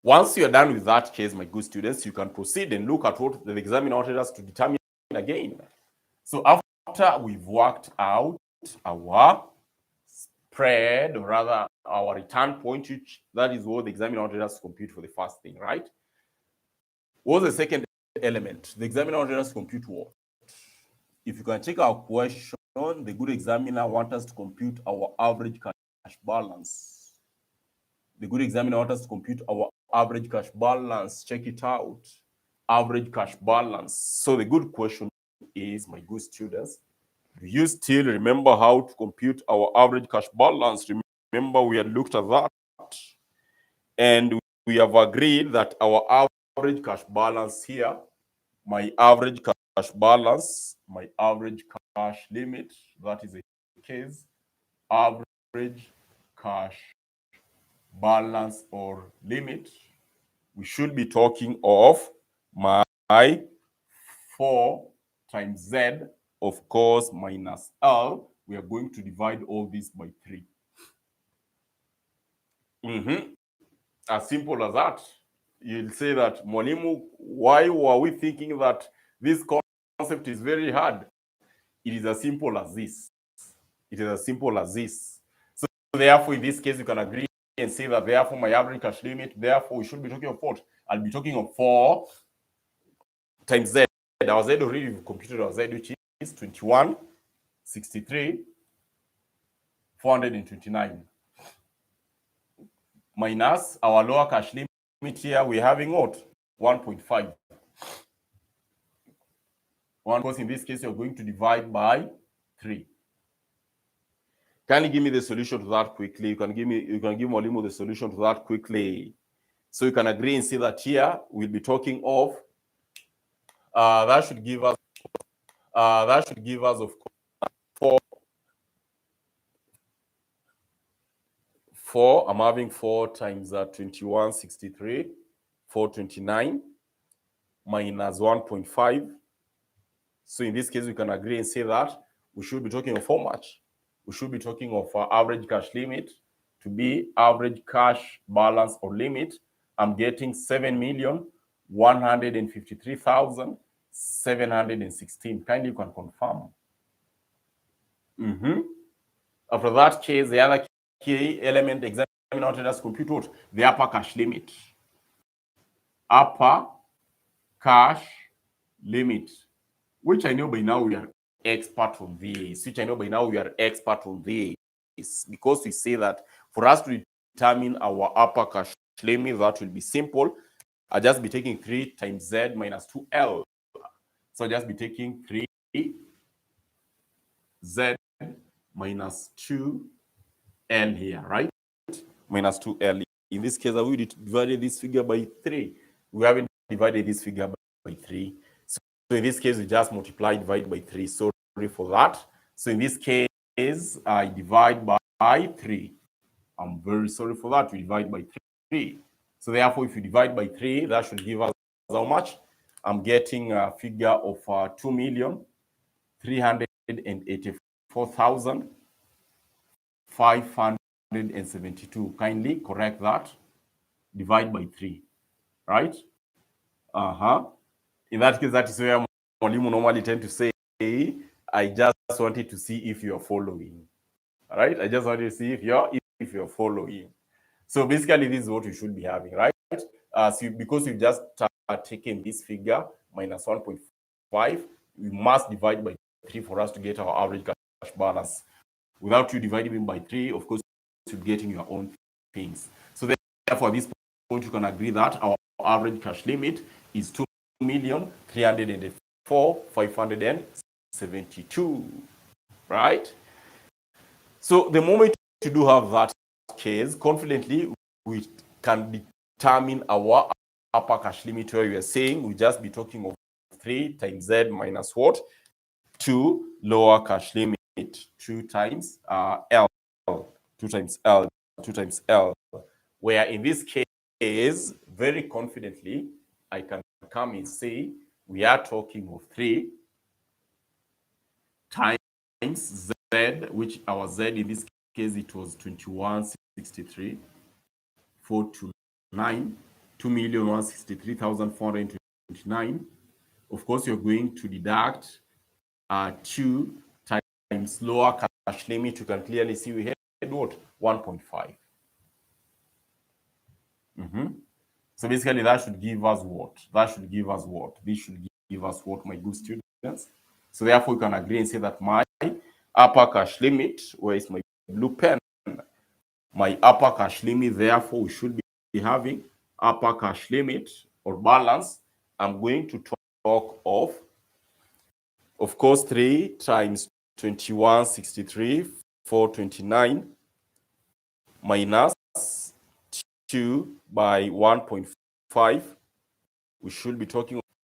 Once you're done with that case, my good students, you can proceed and look at what the examiner wanted us to determine again. So after we've worked out our spread, or rather our return point, which that is what the examiner wanted us to compute for the first thing, right? What was the second element? The examiner wanted us to compute what? If you can check our question, the good examiner wants us to compute our average cash balance. The good examiner wants us to compute our average cash balance. Check it out. Average cash balance. So the good question is, my good students, do you still remember how to compute our average cash balance? Remember, we had looked at that. And we have agreed that our average cash balance here, my average cash balance, my average cash limit, that is the case, average cash balance or limit, we should be talking of my 4 times Z, of course, minus L. We are going to divide all this by 3. As simple as that. You'll say that, Mwalimu, why were we thinking that this concept is very hard? It is as simple as this. It is as simple as this. So therefore, in this case, you can agree and say that therefore my average cash limit, therefore we should be talking of what? I'll be talking of 4 times Z. Our Z already we've computed our Z, which is 21,63,429. Minus our lower cash limit here, we're having what? 1.5. Because in this case, you're going to divide by 3. Can you give me the solution to that quickly? You can give Mwalimu the solution to that quickly. So you can agree and see that here we'll be talking of that should give us of course 4. I'm having 4 times 2163, 429 minus 1.5. So in this case, we can agree and say that we should be talking of how much? We should be talking of average cash limit to be average cash balance or limit. I'm getting 7,100,000 153,716. Kindly you can confirm. After that case, the other key element examiner wanted us to compute what? The upper cash limit. Upper cash limit, which I know by now we are expert on this, because we say that for us to determine our upper cash limit, that will be simple. I'll just be taking 3 times Z minus 2L. So I'll just be taking 3Z minus 2L here, right? Minus 2L. In this case, I will divide this figure by 3. We haven't divided this figure by 3. So in this case, we just multiply, divide by 3. Sorry for that. So in this case, I divide by 3. I'm very sorry for that. We divide by 3. So therefore, if you divide by 3, that should give us how much? I'm getting a figure of 2,384,572. Kindly correct that. Divide by 3, right? In that case, that is where Mwalimu normally tend to say, I just wanted to see if you're following. All right? I just wanted to see if you're following. So basically, this is what we should be having, right? So because you just taken this figure minus 1.5, we must divide by 3 for us to get our average cash balance. Without you dividing by 3, of course, you're getting your own things. So therefore, at this point, you can agree that our average cash limit is 2,304,572, right? So the moment you do have that case, confidently, we can determine our upper cash limit, where we are saying we just be talking of 3 times Z minus what? 2 lower cash limit, 2 times L, 2 times L, 2 times L, where in this case, very confidently, I can come and say we are talking of 3 times Z, which our Z in this case, it was 2163,429, 2,163,429. Of course, you're going to deduct 2 times lower cash limit. You can clearly see we had what? 1.5. So basically, that should give us what? This should give us what, my good students? So therefore, you can agree and say that my upper cash limit, where is my blue pen? My upper cash limit, therefore, we should be having upper cash limit or balance. I'm going to talk of course, 3 times 2163,429 minus 2 by 1.5. We should be talking